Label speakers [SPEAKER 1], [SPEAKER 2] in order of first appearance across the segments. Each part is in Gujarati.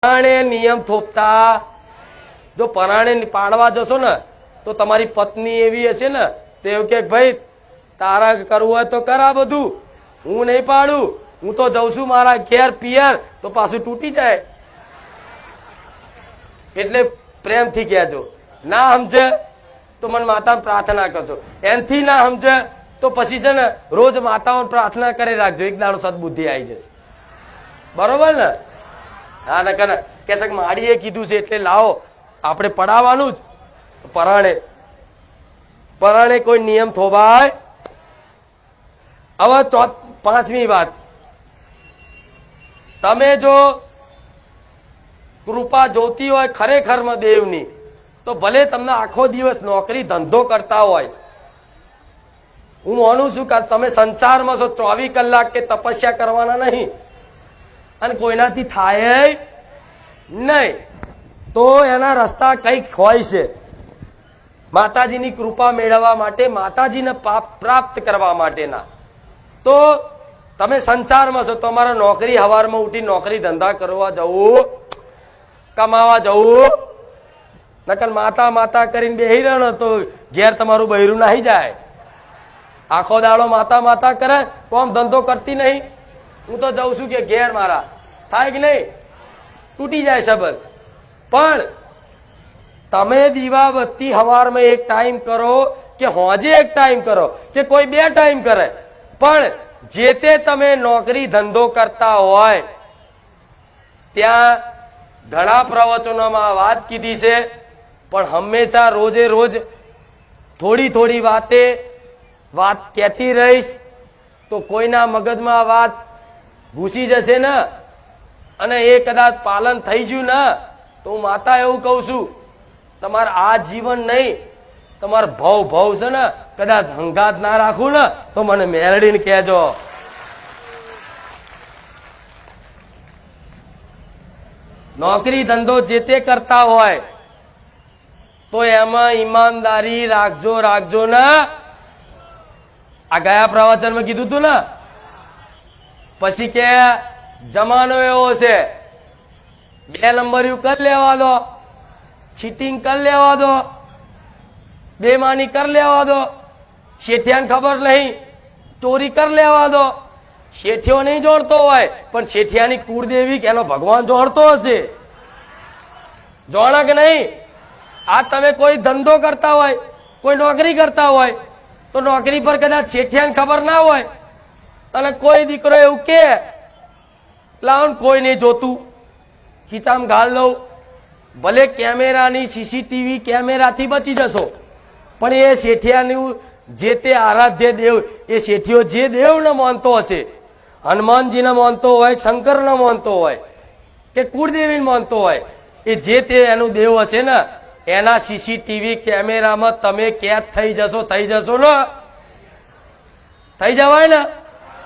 [SPEAKER 1] પરાણે નિયમ થોપતા, જો પરાણે પાડવા જશો ને તો તમારી પત્ની એવી હશે ને તો એવું કે ભાઈ તારા કરવું હોય તો કરા બધું, હું નહીં પાડું, હું તો જઉં છું મારા ઘેર પિયર, તો પાછું તૂટી જાય. એટલે પ્રેમથી કહેજો. ના સમજે તો મને માતા પ્રાર્થના કરજો. એનથી ના સમજે તો પછી છે ને રોજ માતાઓ પ્રાર્થના કરી રાખજો, એક દાડો સદબુદ્ધિ આવી જશે. બરોબર ને? હા ને કે છે માડીએ કીધું છે એટલે લાવો આપણે પડાવવાનું જ. પરાણે કોઈ નિયમ થોભાય. હવે પાંચમી વાત, તમે જો કૃપા જોતી હોય ખરેખરમાં દેવની, તો ભલે તમને આખો દિવસ નોકરી ધંધો કરતા હોય, હું માનું છું કે તમે સંસારમાં છો 24 કલાક કે તપસ્યા કરવાના નહીં, અને કોઈનાથી થાય નહીં, તો એના રસ્તા કંઈક હોય છે. માતાજીની કૃપા મેળવવા માટે, માતાજીને પ્રાપ્ત કરવા માટેના. તો તમે સંસારમાં છો, તમારે નોકરી સવારમાં ઉઠી નોકરી ધંધા કરવા જવું, કમાવા જવું, નકર માતા માતા કરીને બેહી રહ્યો તો ઘેર તમારું બૈરું નાહી જાય. આખો દાડો માતા માતા કરે, કોમ ધંધો કરતી નહીં. હું તો જઉં છું કે ઘેર મારા થાય કે નહીં, તૂટી જાય સંબંધ. પણ તમે દીવાબત્તી સવારમાં એક ટાઈમ કરો કે હોજે એક ટાઈમ કરો કે કોઈ 2 ટાઈમ કરે, પણ જે તે તમે નોકરી ધંધો કરતા હોય ત્યાં ઘણા પ્રવચનોમાં વાત કીધી છે, પણ હંમેશા રોજે રોજ થોડી થોડી વાત કહેતી રહીશ તો કોઈના મગજમાં વાત ઘૂસી જશે ને, અને એ કદાચ પાલન થઈ ગયું ને તો હું માતા એવું કહું છું, તમારે આ જીવન નહીં, તમારે ભવ છે ને, કદાચ હંગાત ના રાખું ને તો મને મેરડીને કહેજો. નોકરી ધંધો જે તે કરતા હોય તો એમાં ઈમાનદારી રાખજો ને. આ ગયા પ્રવચનમાં કીધું તું ને. પછી કે જમાનો એવો છે 2 નંબરિયું કરી લેવા દો, ચીટિંગ કરી લેવા દો, બેમાની કરી લેવા દો, શેઠિયાને ખબર નહીં ચોરી કરી લેવા દો. શેઠિયો નહીં જોડતો હોય પણ શેઠિયાની કુળદેવી એનો ભગવાન જોડતો હશે. જોણા કે નહીં? આ તમે કોઈ ધંધો કરતા હોય, કોઈ નોકરી કરતા હોય, તો નોકરી પર કદાચ શેઠિયાને ખબર ના હોય અને કોઈ દીકરો એવું કે લાવ કોઈ નહીં જોતું, ખીચામાં ગાળ લઉં, ભલે કેમેરાની સીસીટીવી કેમેરાથી બચી જશો, પણ એ શેઠિયાનું જે તે આરાધ્ય દેવ, એ શેઠિયો જે દેવને માનતો હશે, હનુમાનજીને માનતો હોય, શંકરને માનતો હોય કે કુળદેવીને માનતો હોય, એ જે તે એનું દેવ હશે ને, એના સીસીટીવી કેમેરામાં તમે કેદ થઈ જશો ને, થઈ જવાય ને.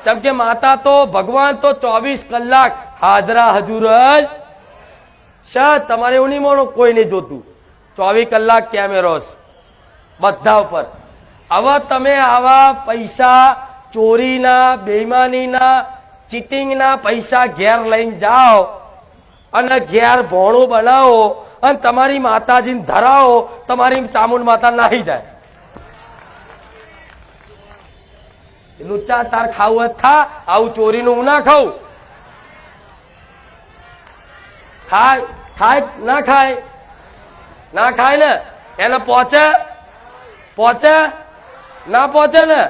[SPEAKER 1] જેમ કે માતા તો ભગવાન તો 24 કલાક હાજરા હજુર જ. શાયદ તમારે એવું નહીં માનો કોઈ નહીં જોતું, 24 કલાક કેમેરો બધા ઉપર. હવે તમે આવા પૈસા ચોરીના, બેઈમાનીના, ચીટિંગના પૈસા ઘેર લઈને જાઓ અને ઘેર ભોણું બનાવો અને તમારી માતાજીને ધરાવો, તમારી ચામુંડ માતા નાહી જાય. લુચ્ચા તાર ખાવું જ થા, આવું ચોરીનું હું ના ખાઉં. ખાય ના ખાય? ના ખાય ને, એને પહોંચે ના પહોંચે ને.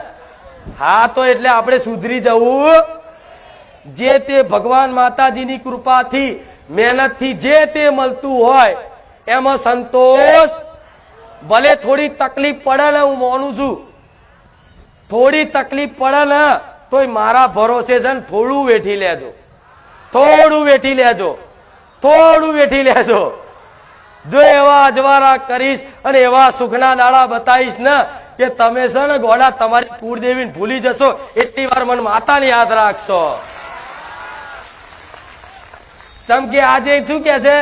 [SPEAKER 1] હા, તો એટલે આપણે સુધરી જવું. જે તે ભગવાન માતાજીની કૃપાથી, મહેનતથી જે તે મળતું હોય એમાં સંતોષ. ભલે થોડી તકલીફ પડે ને, હું માનું છું, થોડી તકલીફ પડે ને તોય મારા ભરોસે છે ને થોડું વેઠી લેજો. જો એવા અજવાળા કરીશ અને એવા સુખના દાડા બતાવીશ ને કે તમે છે ને ગોડા તમારી કુળદેવીને ભૂલી જશો, એટલી વાર મને માતાને યાદ રાખશો. જેમ કે આજે શું કે છે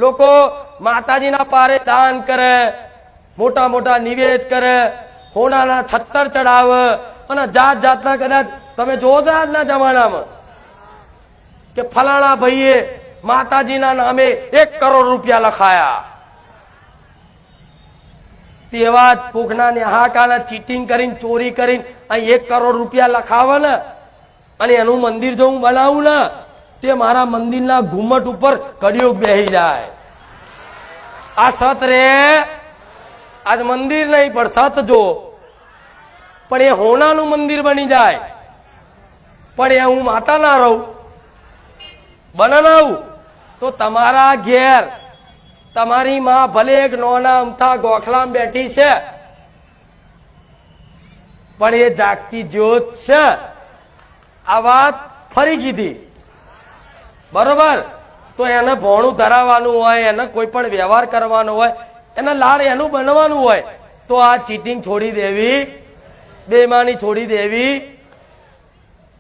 [SPEAKER 1] લોકો, માતાજીના પારે દાન કરે, મોટા મોટા નિવેદ કરે, હોનાના 76 ચડાવે અને જાત જાતના, કદાચ તમે જોવો છો આજના જમાનામાં કે ફલાણા ભાઈએ માતાજીના નામે 1 કરોડ રૂપિયા લખાયા. તેવા કોકના નેહાકાના ચીટિંગ કરીને ચોરી કરીને અહીં 1 કરોડ રૂપિયા લખાવે ને અને એનું મંદિર જો હું બનાવું ને તે મારા મંદિરના ઘુમ્મટ ઉપર કડિયુગ બેહી જાય. આ સત રે, આજ મંદિર નહીં પણ સત જો, પણ એ હોનાનું મંદિર બની જાય. પણ એ હું માતા ના રહું, બનાવું તો તમારા ઘેર તમારી માં ભલે એક નોના અમથા ગોખલામાં બેઠી છે, પણ એ જાગતી જ્યોત છે. આ વાત ફરી કીધી, બરોબર? તો એને ભોણું ધરાવવાનું હોય, એને કોઈ પણ વ્યવહાર કરવાનો હોય, એને લાડ એનું બનવાનું હોય, તો આ ચીટિંગ છોડી દેવી, બેમાની છોડી દેવી.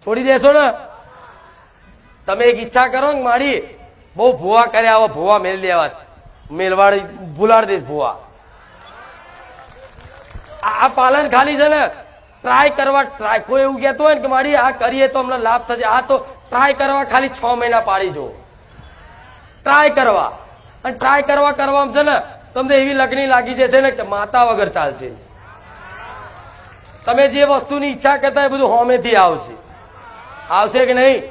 [SPEAKER 1] છોડી દેશો ને? તમે એક ઈચ્છા કરો ને, મારી બહુ ભૂવા કર્યા આવો, ભૂવા મેળ દેવા, મેલવાડી ભૂલાડ દેશ ભૂવા. આ પાલન ખાલી છે ને ટ્રાય કરવા, ટ્રાય કોઈ એવું કહેતો હોય ને કે મારી આ કરીએ તો અમને લાભ થશે, આ તો ટ્રાય કરવા ખાલી 6 મહિના પાડી જો, ટ્રાય કરવા. અને ટ્રાય કરવામાં છે ને તમને એવી લગણી લાગી જશે ને કે માતા વગર ચાલશે. તમે જે વસ્તુની ઈચ્છા કરતા એ બધું હોમેથી આવશે. આવશે કે નહીં?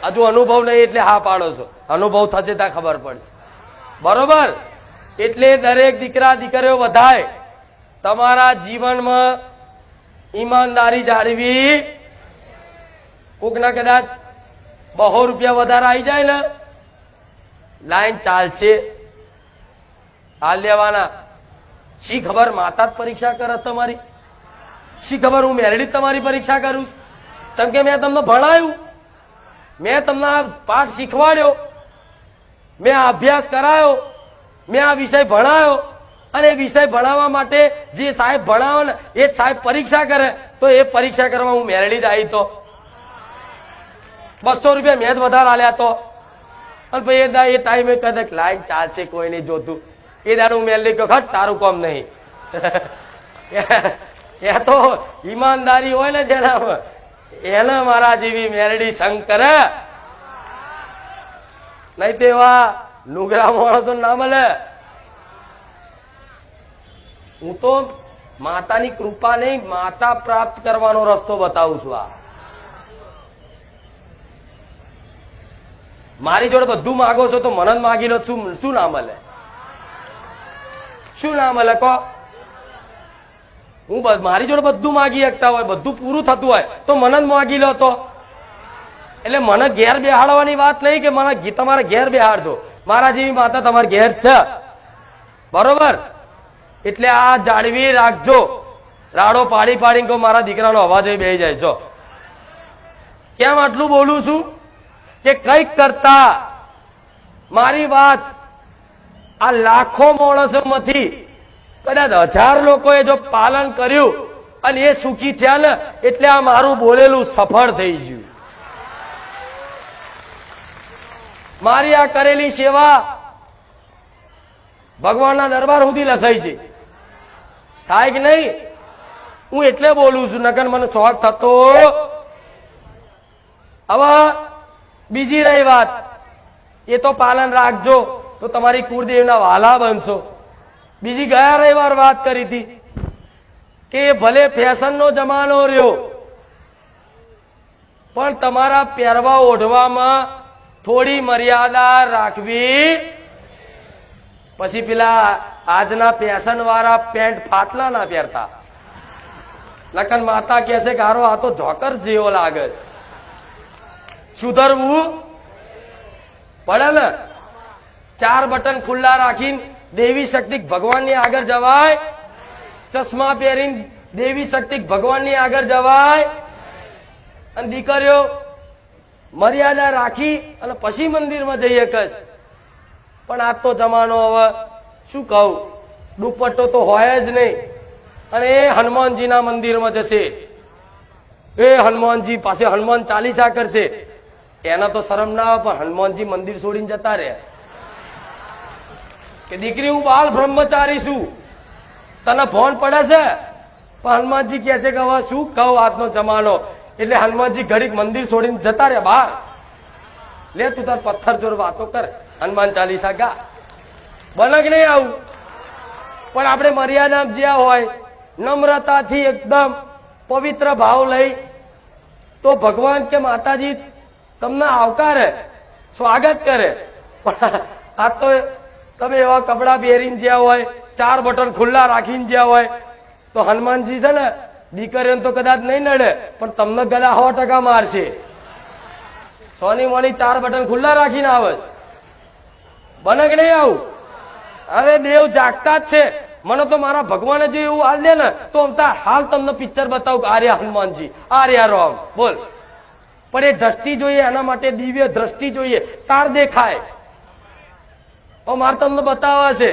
[SPEAKER 1] હજુ અનુભવ નહીં એટલે હા પાડો છો. અનુભવ થશે ત્યાં ખબર પડશે, બરોબર? એટલે દરેક દીકરા દીકરીઓ બધાય તમારા જીવનમાં ઈમાનદારી જાળવી. કોકના કદાચ 200 રૂપિયા વધારે આવી જાય ને, લાઈન ચાલશે, હાલ લેવાના. શી ખબર માતા જ પરીક્ષા કરે તમારી? શી ખબર હું મેરડી તમારી પરીક્ષા કરું? કેમ કે મેં તમને ભણાયું, મેં તમને આ પાઠ શીખવાડ્યો, મેં આ અભ્યાસ કરાયો, મેં આ વિષય ભણાયો, અને એ વિષય ભણાવવા માટે જે સાહેબ ભણાવે ને એ જ સાહેબ પરીક્ષા કરે, તો એ પરીક્ષા કરવા હું મેરડી જ આવી તો 200 રૂપિયા મેં જ વધારે આલ્યા તો. અને પછી એ ટાઈમે કદાચ લાઈન ચાલશે, કોઈ નહીં જોતું, એ દાડું મેરડી કહો ખટ તારું કામ નહીં. એ તો ઈમાનદારી હોય ને જેના, એને મારા જેવી મેરડી શંકર, નહીં તો એવા નુગરા માણસો ના મળે. હું તો માતાની કૃપા નહીં, માતા પ્રાપ્ત કરવાનો રસ્તો બતાવું છું. આ મારી જોડે બધું માગો છો તો મને જ માગી લો. શું ના મળે? શું ના મળે કહો? હું મારી જોડે બધું માગી શકતા હોય, બધું પૂરું થતું હોય તો મને જ માગી લો. તો એટલે મને ઘેર બેહાડવાની વાત નહીં કે મને તમારે ઘેર બેહાડજો. મારા જેવી માતા તમારે ઘેર છે, બરોબર? એટલે આ જાળવી રાખજો. રાડો પાડી પાડીને કહો મારા દીકરાનો અવાજ બેહી જાય છો. કેમ આટલું બોલું છું? કે કંઈક કરતા મારી વાત આ લાખો માણસોમાંથી કદાચ 1000 લોકોએ જો પાલન કર્યું અને એ સુખી થયા ને, એટલે આ મારું બોલેલું સફળ થઈ ગયું. મારી આ કરેલી સેવા ભગવાનના દરબાર સુધી લખાઈ છે. થાય કે નહીં? હું એટલે બોલું છું, નકર મને શોખ થતો. હવે બીજી રહી વાત, એ તો પાલન રાખજો તો તમારી કુળદેવના વાલા બનશો. બીજી ગયા રવિવાર વાત કરી હતી કે ભલે ફેશનનો જમાનો રહ્યો, પણ તમારા પહેરવા ઓઢવામાં થોડી મર્યાદા રાખવી. પછી પેલા આજના ફેશન વાળા પેન્ટ ફાટલા ના પહેરતા. લખન માતા કહે છે કે હારો આ તો જોકર જેવો લાગે. સુધરવું પડે ને. 4 બટન ખુલ્લા રાખીને દેવી શક્તિ ભગવાનની આગળ જવાય? ચશ્મા પહેરીને દેવી શક્તિ ભગવાનની આગળ જવાય? અને દીકરીઓ મર્યાદા રાખી અને પછી મંદિરમાં જઈએ કશ. પણ આ તો જમાનો હવે શું કહું, દુપટ્ટો તો હોય જ નહીં. અને એ હનુમાનજીના મંદિરમાં જશે, એ હનુમાનજી પાસે હનુમાન ચાલીસા કરશે. એના તો શરમ ના આવે, પણ હનુમાનજી મંદિર છોડીને જતા રહે કે દીકરી હું બાળ બ્રહ્મચારી છું, તને ફોન પડે છે? પણ હનુમાનજી કહે છે કે હવે શું કહું આજનો જમાનો. એટલે હનુમાનજી ઘડીક મંદિર છોડીને જતા રહે બહાર. લે તું તાર પથ્થર જોર વાતો કર, હનુમાન ચાલીસા ગા, બને કે નહીં આવું? પણ આપણે મર્યાદા જ્યાં હોય, નમ્રતાથી એકદમ પવિત્ર ભાવ લઈ, તો ભગવાન કે માતાજી તમને આવકારે, સ્વાગત કરે. પણ આ તો તમે એવા કપડા પહેરીને જ્યાં હોય, 4 બટન ખુલ્લા રાખીને જ્યાં હોય, તો હનુમાનજી છે ને દીકરીઓને તો કદાચ નહીં નડે, પણ તમને કદાચ 100% મારશે. સોની મોની 4 બટન ખુલ્લા રાખીને આવે, બને કે નહીં આવું? અરે દેવ જાગતા જ છે. મને તો મારા ભગવાને જો એવું હાલ દે ને, તો હાલ તમને પિક્ચર બતાવું કે આર્યા હનુમાનજી, આર્યા રામ, બોલ. પણ એ દ્રષ્ટિ જોઈએ, એના માટે દિવ્ય દ્રષ્ટિ જોઈએ, તાર દેખાય. મારે તમને બતાવવા છે,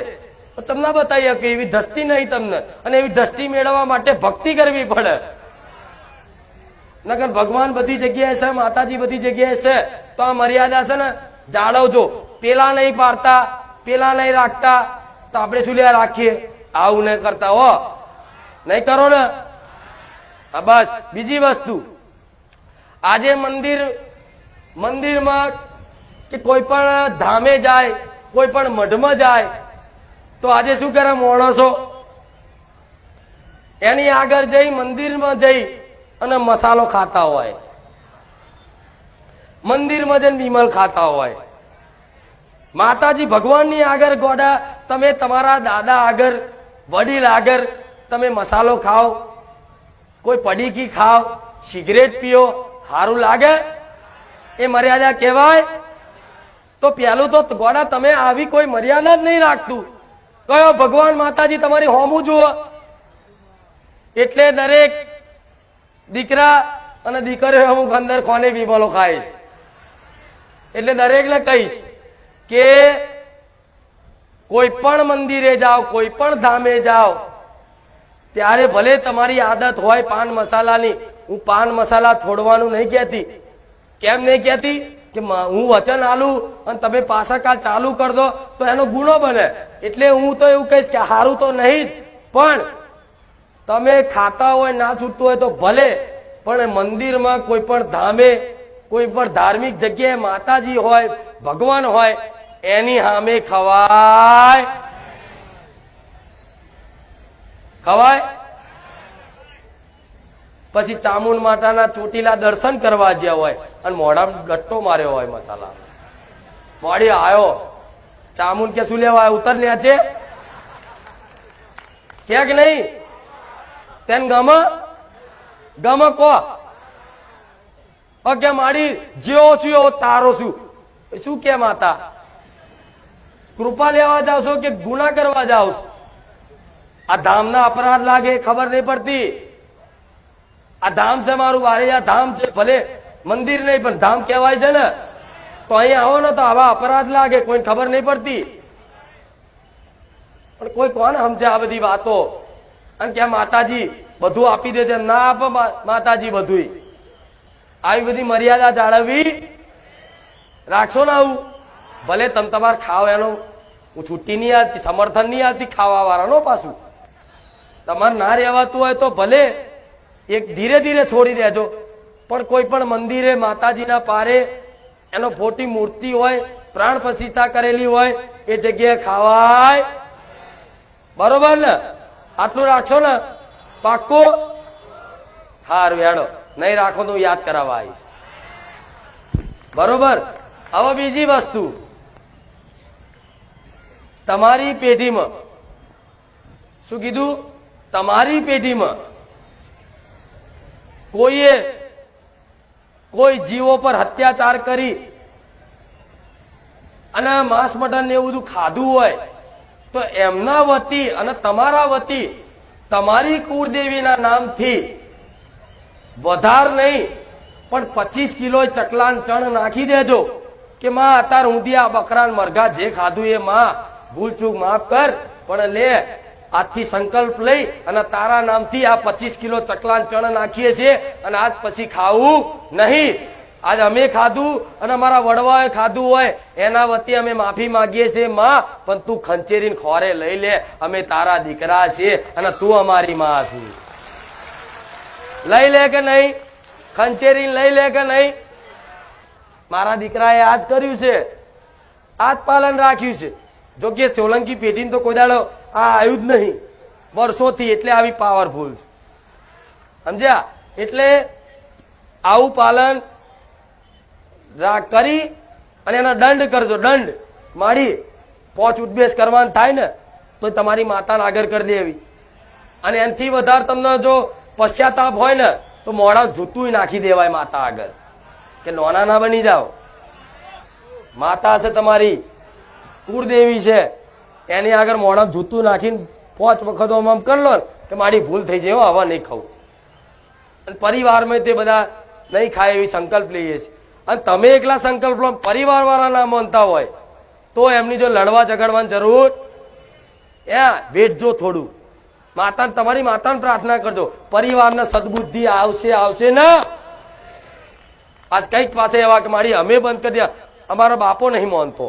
[SPEAKER 1] તમને બતાવીએ કે એવી દ્રષ્ટિ નહીં તમને, અને એવી દ્રષ્ટિ મેળવવા માટે ભક્તિ કરવી પડે. નકર ભગવાન બધી જગ્યાએ છે, માતાજી બધી જગ્યાએ છે, તો આ મર્યાદા છે ને જાળવજો. પેલા નહીં પાડતા, પેલા નહીં રાખતા, તો આપણે શું લેવા રાખીએ? આવું નહીં કરતા હો, નહીં કરો ને. હા બસ. બીજી વસ્તુ, આજે મંદિરમાં કે કોઈ પણ ધામે જાય, કોઈ પણ મઢમાં જાય, તો આજે શું કરે માણસો? એની આગળ જઈ, મંદિરમાં જઈ અને મસાલો ખાતા હોય, મંદિરમાં જઈને વિમલ ખાતા હોય. માતાજી ભગવાનની આગળ ગોડા, તમે તમારા દાદા આગળ, વડીલ આગળ તમે મસાલો ખાઓ, કોઈ પડીકી ખાઓ, સિગરેટ પીઓ, સારું લાગે? એ મર્યાદા કહેવાય? તો પેલું તો ગોડા તમે આવી કોઈ મર્યાદા જ નહીં રાખતું. કયો ભગવાન માતાજી તમારી હોમું જુઓ. એટલે દરેક દીકરા અને દીકરીઓ અમુક અંદર કોને વિમલો ખાઈશ. એટલે દરેકને કહીશ કે કોઈ પણ મંદિરે જાઓ, કોઈ પણ ધામે જાઓ, ત્યારે ભલે તમારી આદત હોય પાન મસાલાની, હું પાન મસાલા છોડવાનું નહીં કહેતી. કેમ નહીં કહેતી? કે હું વચન આલું અને તમે પાછા કાલ ચાલુ કરી દો તો એનો ગુનો બને. એટલે હું તો એવું કહીશ કે સારું તો નહીં જ, પણ તમે ખાતા હોય, ના છૂટતું હોય તો ભલે, પણ મંદિરમાં કોઈ પણ ધામે, કોઈ પણ ધાર્મિક જગ્યાએ માતાજી હોય, ભગવાન હોય, એની સામે ખવાય? ખવાય? પછી ચામુંડ માતાના ચોટીલા દર્શન કરવા જ્યાં હોય અને મોઢામાં લટ્ટો માર્યો હોય મસાલા, મોડી આવ્યો, ચામુંડ કે શું લેવા ઉતર લે છે કે નહીં? તેન ગમ કો કે મારી જેવો છું એવો તારો છું. શું કે માતા? કૃપા લેવા જાવ છો કે ગુના કરવા જાવ છો? આ ધામના અપરાધ લાગે ખબર નહીં પડતી. આ ધામ છે મારું, વારે આ ધામ છે, ભલે મંદિર નહીં પણ ધામ કહેવાય છે ને. તો અહીંયા આવો ને તો આવા અપરાધ લાગે, કોઈને ખબર નહીં પડતી. પણ કોઈ કોણ સમજે આ બધી વાતો? અને કે માતાજી બધું આપી દે છે, ના આપે માતાજી બધું. આવી બધી મર્યાદા જાળવવી રાખશો ને આવું, ભલે તમે તમારે ખાવ એનો હું છૂટી નહીં આવતી, સમર્થન નહીં આવતી ખાવા વાળાનો. પાછું તમારે ના રહેવાતું હોય તો ભલે એક ધીરે ધીરે છોડી દેજો, પણ કોઈ પણ મંદિરે માતાજીના પારે એનો ફોટી મૂર્તિ હોય, પ્રાણ પ્રતિષ્ઠા કરેલી હોય, એ જગ્યાએ ખાવાય? બરોબર ને? આટલું રાખશો ને? પાક્કું? હારું હેડો, નહીં રાખો તો યાદ કરાવવા આવીશ. બરોબર. હવે બીજી વસ્તુ, તમારી પેઢીમાં શું કીધું? તમારી પેઢીમાં કોઈએ કોઈ જીવો પર અત્યાચાર કરી અને માંસ મટન ને એવું બધું ખાધું હોય, તો એમના વતી અને તમારા વતી તમારી કુળદેવીના નામથી વધાર નહીં પણ 25 કિલો ચકલાન ચણ નાખી દેજો કે માં અત્યારે ઊંધી આ બકરાન મરઘા જે ખાધું એ માં ભૂલ ચૂક માફ કર, પણ લે આજથી સંકલ્પ લઈ અને તારા નામથી આ 25 કિલો ચકલાન ચણ નાખીએ છીએ અને આજ પછી ખાવું નહીં. આજ અમે ખાધું અને અમારા વડવાએ ખાધું હોય એના વતી અમે માફી માંગીએ છીએ માં, પણ તું ખંચેરીને ખોરે લઈ લે, અમે તારા દીકરા છીએ અને તું અમારી માં છું. લઈ લે કે નહીં? ખંચેરીને લઈ લે કે નહીં? મારા દીકરાએ આ જ કર્યું છે, આ જ પાલન રાખ્યું છે. જો કે સોલંકી પેઢીને તો કોઈ દાડો આ આવ્યું જ નહીં વર્ષોથી, એટલે આવી પાવરફુલ છે. સમજ્યા? એટલે આવું પાલન કરી અને એનો દંડ કરજો. દંડ માડી પોચ ઉઠબેસ કરવાનું થાય ને તો તમારી માતાને આગળ કરી દેવી. અને એનાથી વધારે તમને જો પશ્ચાતાપ હોય ને તો મોઢા જૂતું નાખી દેવાય માતા આગળ, કે નોના ના બની જાઓ. માતા છે તમારી, કુળદેવી છે, એની આગળ મોઢા જૂતું નાખીને 5 વખત આમ કરી લો કે મારી ભૂલ થઈ જાય, હવે નહીં ખાવું. અને પરિવારમાં તે બધા નહીં ખાય એવી સંકલ્પ લઈએ છીએ. અને તમે એકલા સંકલ્પ લો, પરિવાર વાળા ના માનતા હોય તો એમની જો લડવા ઝઘડવાની જરૂર વેઠજો થોડું. માતા, તમારી માતાને પ્રાર્થના કરજો, પરિવારને સદબુદ્ધિ આવશે ને. આજ કઈક પાસે એવા કે મારી અમે બંધ કરી દે, અમારો બાપો નહીં માનતો,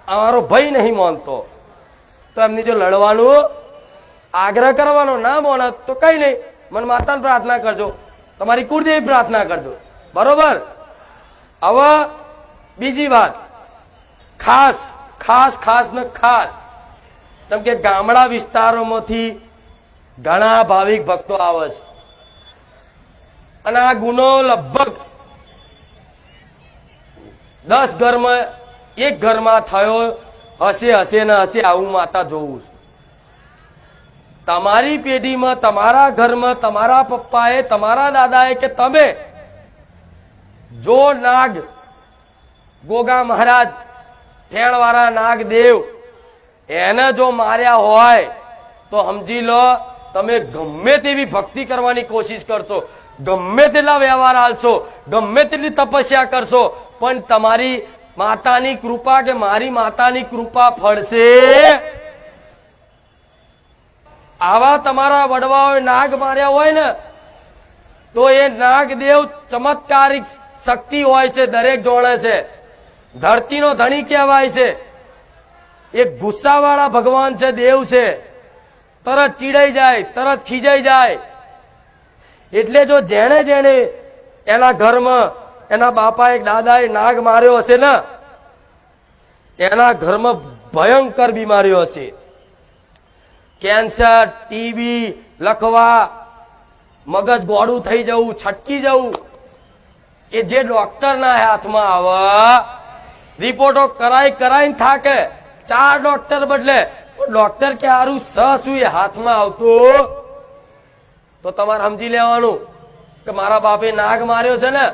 [SPEAKER 1] અમારો ભાઈ નહીં માનતો, તો એમની જો લડવાનું આગ્રહ કરવાનો ના માને તો કઈ નહીં, મને માતાને પ્રાર્થના કરજો, તમારી કુળદેવી પ્રાર્થના કરજો. બરોબર? હવે બીજી વાત, ખાસ ખાસ ખાસ ને ખાસ, જેમ કે ગામડા વિસ્તારોમાંથી ઘણા ભાવિક ભક્તો આવે છે અને આ ગુનો લગભગ 10 ઘરમાં 1 ઘરમાં થયો હશે ને હશે. આવું માતા જોવું છું. તમારી પેઢીમાં, તમારા ઘરમાં, તમારા પપ્પાએ, તમારા દાદાએ કે તમે જો નાગ ગોગા મહારાજ ફેણવાળા નાગદેવ એને જો માર્યા હોય તો સમજી લો તમે ગમે તેવી ભક્તિ કરવાની કોશિશ કરશો, ગમે તેટલા વ્યવહાર હાલશો, ગમે તેટલી તપસ્યા કરશો, પણ તમારી માતાની કૃપા કે મારી માતાની કૃપા ફળશે. આવા તમારા વડવાઓએ નાગ માર્યા હોય ને તો એ નાગદેવ ચમત્કારિક શક્તિ હોય છે, દરેક જોડે છે. ધરતીનો ધણી કહેવાય છે. એક ગુસ્સાવાળા ભગવાન છે, દેવ છે, તરત ચીડાઈ જાય, તરત ખીજાઈ જાય. એટલે જો જેણે જેણે એના ઘરમાં એના બાપા એક દાદાએ નાગ માર્યો હશે ને એના ઘરમાં ભયંકર બીમારીઓ હશે. કેન્સર, ટીબી, લકવા, મગજ ગોળું થઈ જવું, છટકી જવું, એ જે ડોક્ટરના હાથમાં આવે, રિપોર્ટો કરાઈને થાકે, 4 ડોક્ટર બદલે, ડોક્ટર કે હારું શું એ હાથમાં આવતું, તો તમારે સમજી લેવાનું કે મારા બાપે નાગ માર્યો છે ને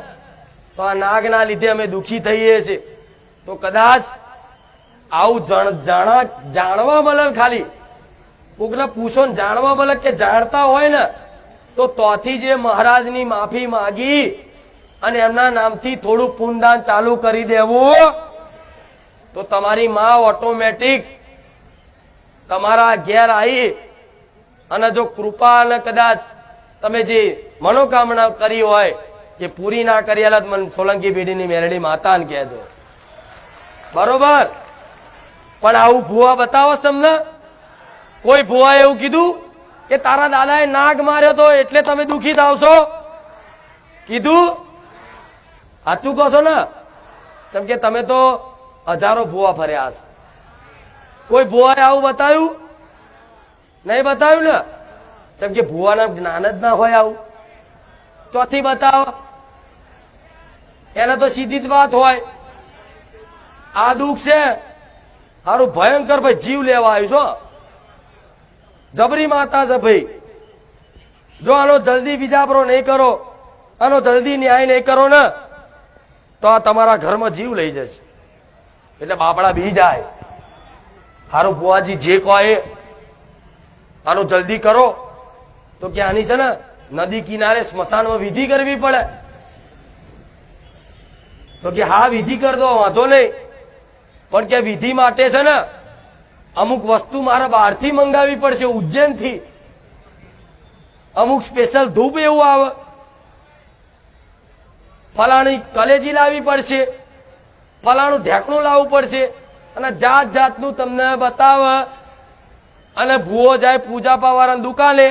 [SPEAKER 1] તો આ નાગના લીધે અમે દુઃખી થઈએ છીએ. તો કદાચ આવું જાણવા મળે, ખાલી કોકને પૂછો ને જાણવા મળે કે જાણતા હોય ને તો તોથી જે મહારાજની માફી માગી અને એમના નામથી થોડું પુણ્યદાન ચાલુ કરી દેવું તો તમારી માં ઓટોમેટિક તમારા ઘેર આવી અને જો કૃપા અને કદાચ તમે જે મનોકામના કરી હોય એ પૂરી ના કરી આલા મને સોલંકી પેઢીની મેરડી માતાને કહેજો. બરોબર? પણ આવું ભૂવા બતાવો તમને? કોઈ ભૂવાએ એવું કીધું કે તારા દાદાએ નાગ માર્યો તો એટલે તમે દુઃખી થાવશો? કીધું? સાચું કહો છો ને? જેમ કે તમે તો હજારો ભૂવા ફર્યા છો. કોઈ ભૂવાએ આવું બતાવ્યું? નહીં બતાવ્યું ને? જેમ કે ભૂવાના જ્ઞાન જ ના હોય આવું. ચોથી બતાવો, એને તો સીધી જ વાત હોય, આ દુઃખ છે સારું ભયંકર, ભાઈ જીવ લેવા આવ્યું છો, જબરી માતા છે ભાઈ, જો આનો જલ્દી બીજાપરો નહીં કરો, આનો જલ્દી ન્યાય નહીં કરો ને તો આ તમારા ઘરમાં જીવ લઈ જશે. એટલે બાપડા બી જાય, હારું બુઆજી જે કહે આનો જલ્દી કરો, તો કે આની છે ને નદી કિનારે સ્મશાનમાં વિધિ કરવી પડે. તો કે હા વિધિ કર દો, વાંધો નહીં, પણ કે વિધિ માટે છે ને અમુક વસ્તુ મારે બહારથી મંગાવી પડશે, ઉજ્જૈનથી. અમુક સ્પેશિયલ ધૂપ એવું આવે, ફલાણી કલેજી લાવવી પડશે, ફલાણું ઢેકણું લાવવું પડશે, અને જાત જાતનું તમને બતાવે. અને ભૂવો જાય પૂજા પાવાળાની દુકાને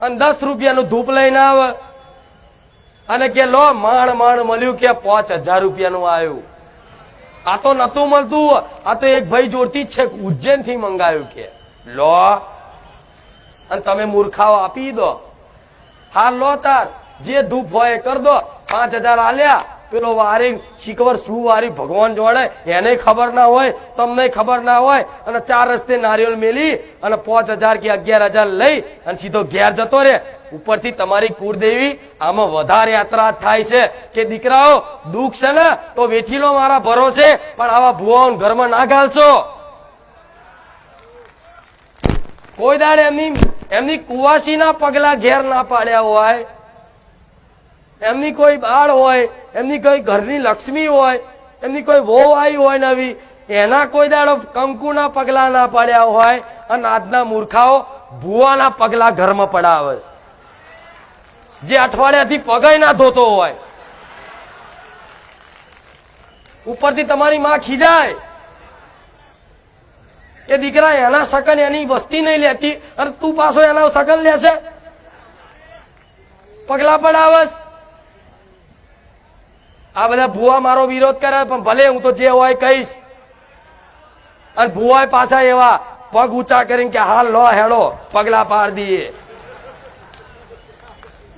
[SPEAKER 1] અને 10 રૂપિયાનું ધૂપ લઈને આવે અને કે લો માંડ મળ્યું કે 5,000 રૂપિયાનું આવ્યું. આ તો નતું મળતું, આ તો એક ભાઈ જોડતી જ છે, ઉજ્જૈન થી મંગાયું કે લો, અને તમે મૂર્ખાઓ આપી દો. હા લો તાર જે ધૂપ હોય કર દો. 5,000 આલ્યા. પેલો વારી શીખવર શું વારી ભગવાન જોડે એને ખબર ના હોય, તમને ખબર ના હોય, અને 4 રસ્તે નારિયેળ મેલી અને 5,000 કે 11,000 લઈ અને સીધો ઘેર જતો રે. ઉપરથી તમારી કુળદેવી આમાં વધારે યાત્રા થાય છે કે દીકરાઓ દુઃખ છે ને તો વેઠી લો મારા ભરોસે, પણ આવા ભુવાઓ ઘરમાં ના ઘાલશો. કોઈ દાડે એમની કુવાસીના પગલા ઘેર ના પાડ્યા હોય, એમની કોઈ બાળ હોય, એમની કોઈ ઘરની લક્ષ્મી હોય, એમની કોઈ વહુ આવી હોય નવી, એના કોઈ દાડો કંકુના પગલા ના પાડ્યા હોય, અને આજના મૂર્ખાઓ ભુવાના પગલા ઘરમાં પડાવે છે, જે અઠવાડિયાથી પગાઈ ના ધોતો હોય. ઉપરથી તમારી માં ખીજાય કે દીકરા એના સકન એની વસ્તી નહીં લેતી અને તું પાછો એના સકન લેશે, પગલા પડાવસ. આ બધા ભુવા મારો વિરોધ કરે, પણ ભલે હું તો જે હોય કહીશ. અને ભુવા પાછા એવા પગ ઊંચા કરીને કે હાલ લો હેડો પગલા પાડ દઈએ.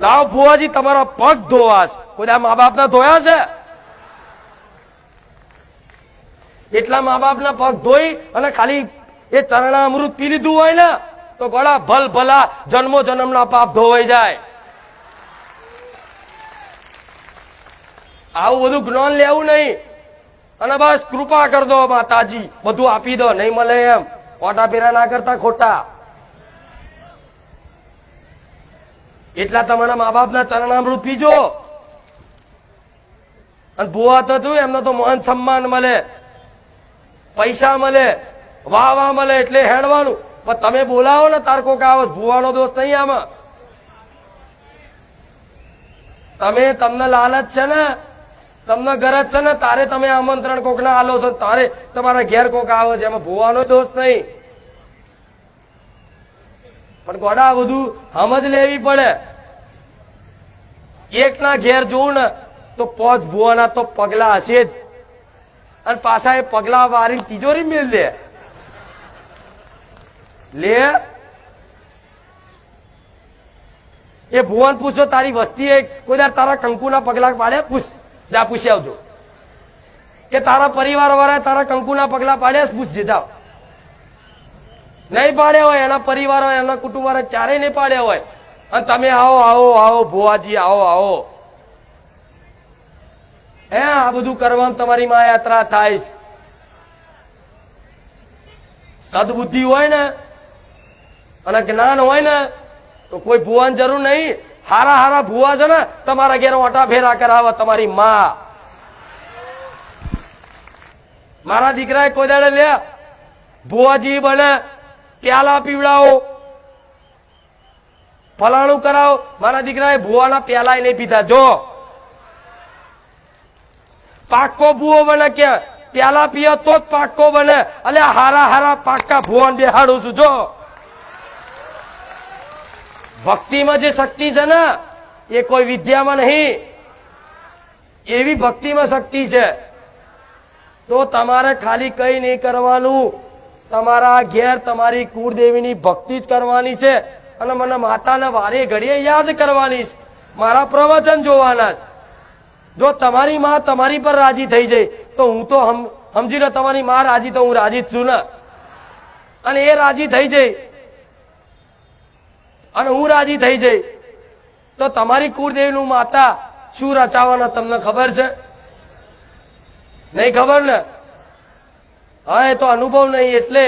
[SPEAKER 1] લાવો ભુવાજી તમારો પગ ધોવાસ. કોઈ મા બાપ ના ધોયા છે? એટલા મા બાપ ના પગ ધોઈ અને ખાલી એ ચરણામૃત પી લીધું હોય ને તો ગોળા ભલા જન્મો જન્મના પાપ ધોવાઈ જાય. આવું બધું જ્ઞાન લેવું નહીં, અને બસ કૃપા કર દો માતાજી, બધું આપી દો, નહીં મળે એમ ઓટા ફેરા ના કરતા ખોટા. એટલા તમારા મા બાપ ના ચરણામૃત પીજો. અને ભુવા તો શું, એમને તો માન સન્માન મળે, પૈસા મળે, વાહ મળે એટલે હેડવાનું. પણ તમે બોલાવો ને તાર કોક આવો, ભુવાનો દોષ નહીં આમાં. તમને લાલચ છે ને, તમને ગરજ છે ને, તારે તમે આમંત્રણ કોક ના આલો છો, તારે તમારા ઘેર કોક આવે છે, એમાં ભુવાનો દોષ નહીં. પણ ગોડા બધું સમજ લેવી પડે. એક ના ઘેર જોવું ને તો 5 ભુવાના તો પગલા હશે જ, અને પાછા એ પગલા વારી તિજોરી મેળ દે લે. એ ભુવન પૂછો તારી વસ્તી કોઈ દર તારા કંકુના પગલા પાડે? પૂછ, જા પૂછી આવજો કે તારા પરિવાર વાળા તારા કંકુના પગલા પાડ્યા? પૂછજે જાઓ. નહીં પાડ્યા હોય, એના પરિવાર હોય, એના કુટુંબ વાળા ચારેય નહીં પાડ્યા હોય, અને તમે આવો ભુવાજી આવો. હે આ બધું કરવાનું તમારી માં યાત્રા થાય છે. સદબુદ્ધિ હોય ને અને જ્ઞાન હોય ને તો કોઈ ભુવાની જરૂર નહીં. હારા ભુવા છે ને તમારા ઘેર ઓટા ફેરા કરાવે તમારી માં. મારા દીકરાએ કોઈ દાડે લે ભુવાજી બને પ્યાલા પીવડાવો, ફલાણું કરાવો. મારા દીકરાએ ભુવાના પ્યાલા નહીં પીધા. જો પાક્કો ભુવો બને કે પ્યાલા પીએ તો જ પાક્કો બને. એટલે હારા પાક્કા ભુવાને બેહાડું છું. જો ભક્તિમાં જે શક્તિ છે ને એ કોઈ વિદ્યામાં નહીં, એવી ભક્તિમાં શક્તિ છે. તો તમારે ખાલી કઈ નહીં કરવાનું, તમારા ઘેર તમારી કુળદેવીની ભક્તિ જ કરવાની છે, અને મને માતાના વારે ઘડીએ યાદ કરવાની છે, મારા પ્રવચન જોવાના છે. જો તમારી માં તમારી પર રાજી થઈ જાય તો હું તો સમજી લો તમારી માં રાજી, તો હું રાજી જ છું ને. અને એ રાજી થઈ જાય અને હું રાજી થઈ જઈ તો તમારી કુળદેવીનું માતા શું રચાવાના તમને ખબર છે? નહીં ખબર ને? હા, એ તો અનુભવ નહીં એટલે.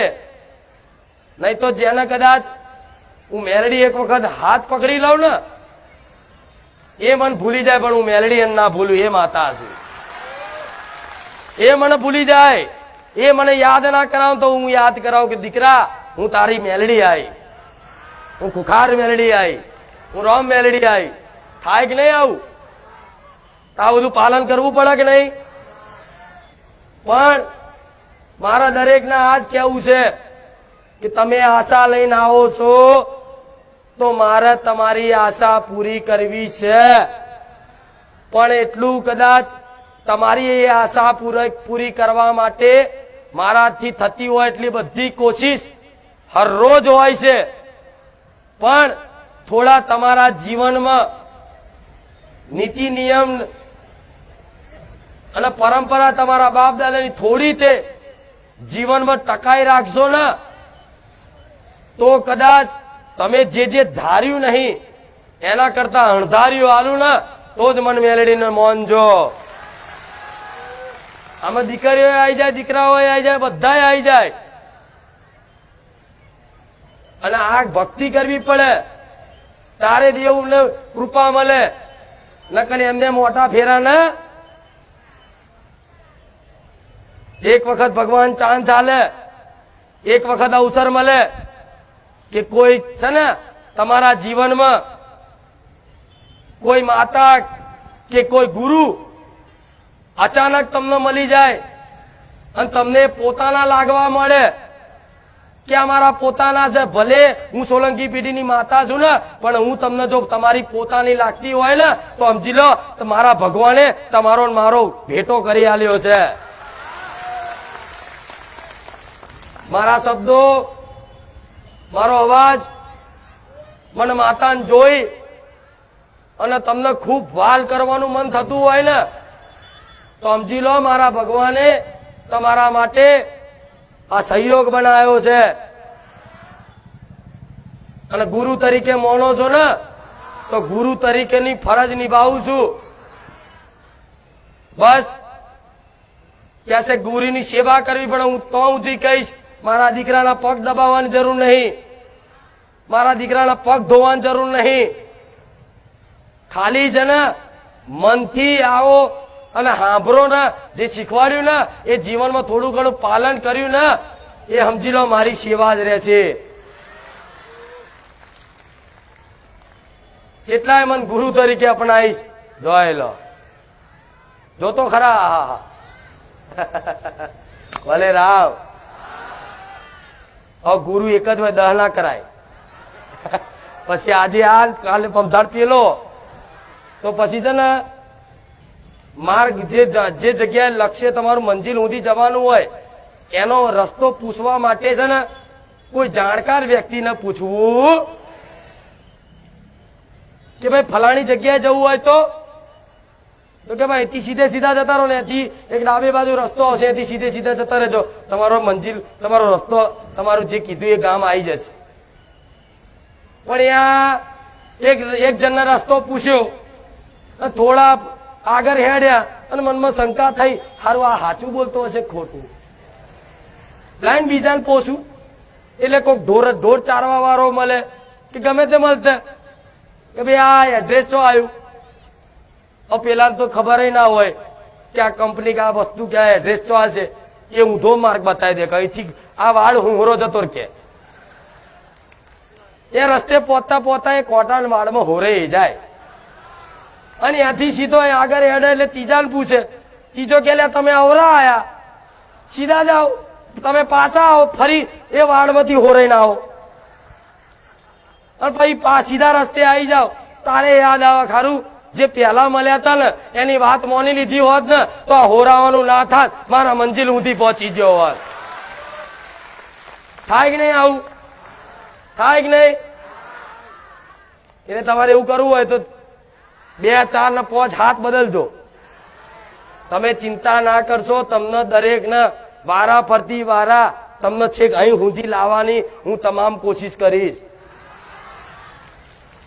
[SPEAKER 1] નહીં તો જેને કદાચ હું મેલડી એક વખત હાથ પકડી લઉં ને એ મને ભૂલી જાય, પણ હું મેલડી એને ના ભૂલું. એ માતા છું, એ મને ભૂલી જાય. એ મને યાદ ના કરાવું તો હું યાદ કરાવું કે દીકરા હું તારી મેલડી આવી, હું ખુખાર મેલડી આવી, હું રામ મેલડી આવી. થાય કે નહીં આવું? આ બધું પાલન કરવું પડે કે નહીં? પણ મારા દરેકને આજ કેવું છે કે તમે આશા લઈને આવો છો તો મારે તમારી આશા પૂરી કરવી છે. પણ એટલું કદાચ તમારી એ આશા પૂરી કરવા માટે મારાથી થતી હોય એટલી બધી કોશિશ હરરોજ હોય છે, પણ થોડા તમારા જીવનમાં નીતિ નિયમ અને પરંપરા તમારા બાપ દાદાની થોડી તે જીવનમાં ટકાઈ રાખશો ને તો કદાચ તમે જે ધાર્યું નહીં એના કરતા અણધાર્યું આલું ને તો જ મન મેલડીને મોનજો. આમાં દીકરીઓ આવી જાય, દીકરાઓ આવી જાય, બધા આવી જાય, અને આ ભક્તિ કરવી પડે તારે દેવને કૃપા મળે, નકર એમને મોટા ફેરા ને એક વખત ભગવાન ચાન્સ આલે, એક વખત અવસર મળે કે કોઈ છે ને તમારા જીવનમાં કોઈ માતા કે કોઈ ગુરુ અચાનક તમને મળી જાય અને તમને પોતાના લાગવા મળે કે અમારા પોતાના છે, ભલે હું સોલંકી પેઢીની માતા છું ને પણ હું તમને જો તમારી પોતાની લાગતી હોય ને તો સમજી લો તો મારા ભગવાને તમારો મારો ભેટો કરી આલ્યો છે. મારા શબ્દો, મારો અવાજ મને માતાને જોઈ અને તમને ખૂબ વાલ કરવાનું મન થતું હોય ને તો સમજી લો મારા ભગવાને તમારા માટે આ સહયોગ બનાવ્યો છે. અને ગુરુ તરીકે માનો છો ને તો ગુરુ તરીકેની ફરજ નિભાવું છું. બસ ક્યાંસે ગુરુની સેવા કરવી પડે હું તો સુધી કહીશ. મારા દીકરાના પગ દબાવવાની જરૂર નહીં, મારા દીકરાના પગ ધોવાની જરૂર નહીં. ખાલી છે ને મનથી આવો અને સાંભળો ને, જે શીખવાડ્યું ને એ જીવનમાં થોડું ઘણું પાલન કર્યું ને એ સમજી લો મારી સેવા જ રહેશે. જેટલાય મન ગુરુ તરીકે અપનાવીશ જોઈ લો, જો તો ખરા. ભલે રામ. હવે ગુરુ એક જ હોય, 10 ના કરાય. પછી આજે આ કાલે પમધાડ પેલો તો પછી છે ને માર્ગ જે જગ્યાએ લક્ષ્ય તમારું મંજિલ સુધી જવાનું હોય એનો રસ્તો પૂછવા માટે છે ને કોઈ જાણકાર વ્યક્તિને પૂછવું કે ભાઈ ફલાણી જગ્યાએ જવું હોય તો કે ભાઈ એથી સીધે સીધા જતા રહો ને, એથી એક ડાબે બાજુ રસ્તો હશે, એથી સીધે સીધા જતા રહેજો, તમારો મંજિલ તમારો રસ્તો તમારું જે કીધું એ ગામ આવી જશે. પણ ત્યાં એક જણને રસ્તો પૂછ્યો, થોડા આગળ હેડ્યા અને મનમાં શંકા થઈ, હારું આ સાચું બોલતો હશે ખોટું. લાઈન બીજાને પોછું એટલે કોઈ ઢોર ચારવા વાળો મળે કે ગમે તે મળતે કે ભાઈ આ એડ્રેસ શું આવ્યું. પેલા તો ખબર ના હોય કે આ કંપની કે આ વસ્તુ કે આ એડ્રેસ શું હશે, એ ઊંધો માર્ગ બતાવી દે કે અહીંથી આ વાળ હુંહરો જતો કે એ રસ્તે પહોંચતા પહોંચતા એ કોટાન વાળમાં હોરે જાય અને ત્યાંથી સીધો આગળ હેડે એટલે ત્રીજાને પૂછે, ત્રીજો કે તમે અવરા આયા, સીધા જાઓ, તમે પાછા આવો, ફરી એ વાળમાંથી હોરાઈ ના આવો અને પછી સીધા રસ્તે આવી જાઓ. તારે યાદ આવે ખારું જે પેલા મળ્યા હતા ને એની વાત મોની લીધી હોત ને તો આ હોરાવાનું ના થાત, મારા મંજિલ ઊંધી પહોંચી ગયો હોત. થાય કે નહીં? આવું થાય કે નહીં? એટલે તમારે એવું કરવું હોય તો 2, 4 ને 5 હાથ બદલજો. તમે ચિંતા ના કરશો, તમને દરેક ને વારા ફરતી વારા તમને છેક અહીં સુધી લાવવાની હું તમામ કોશિશ કરીશ.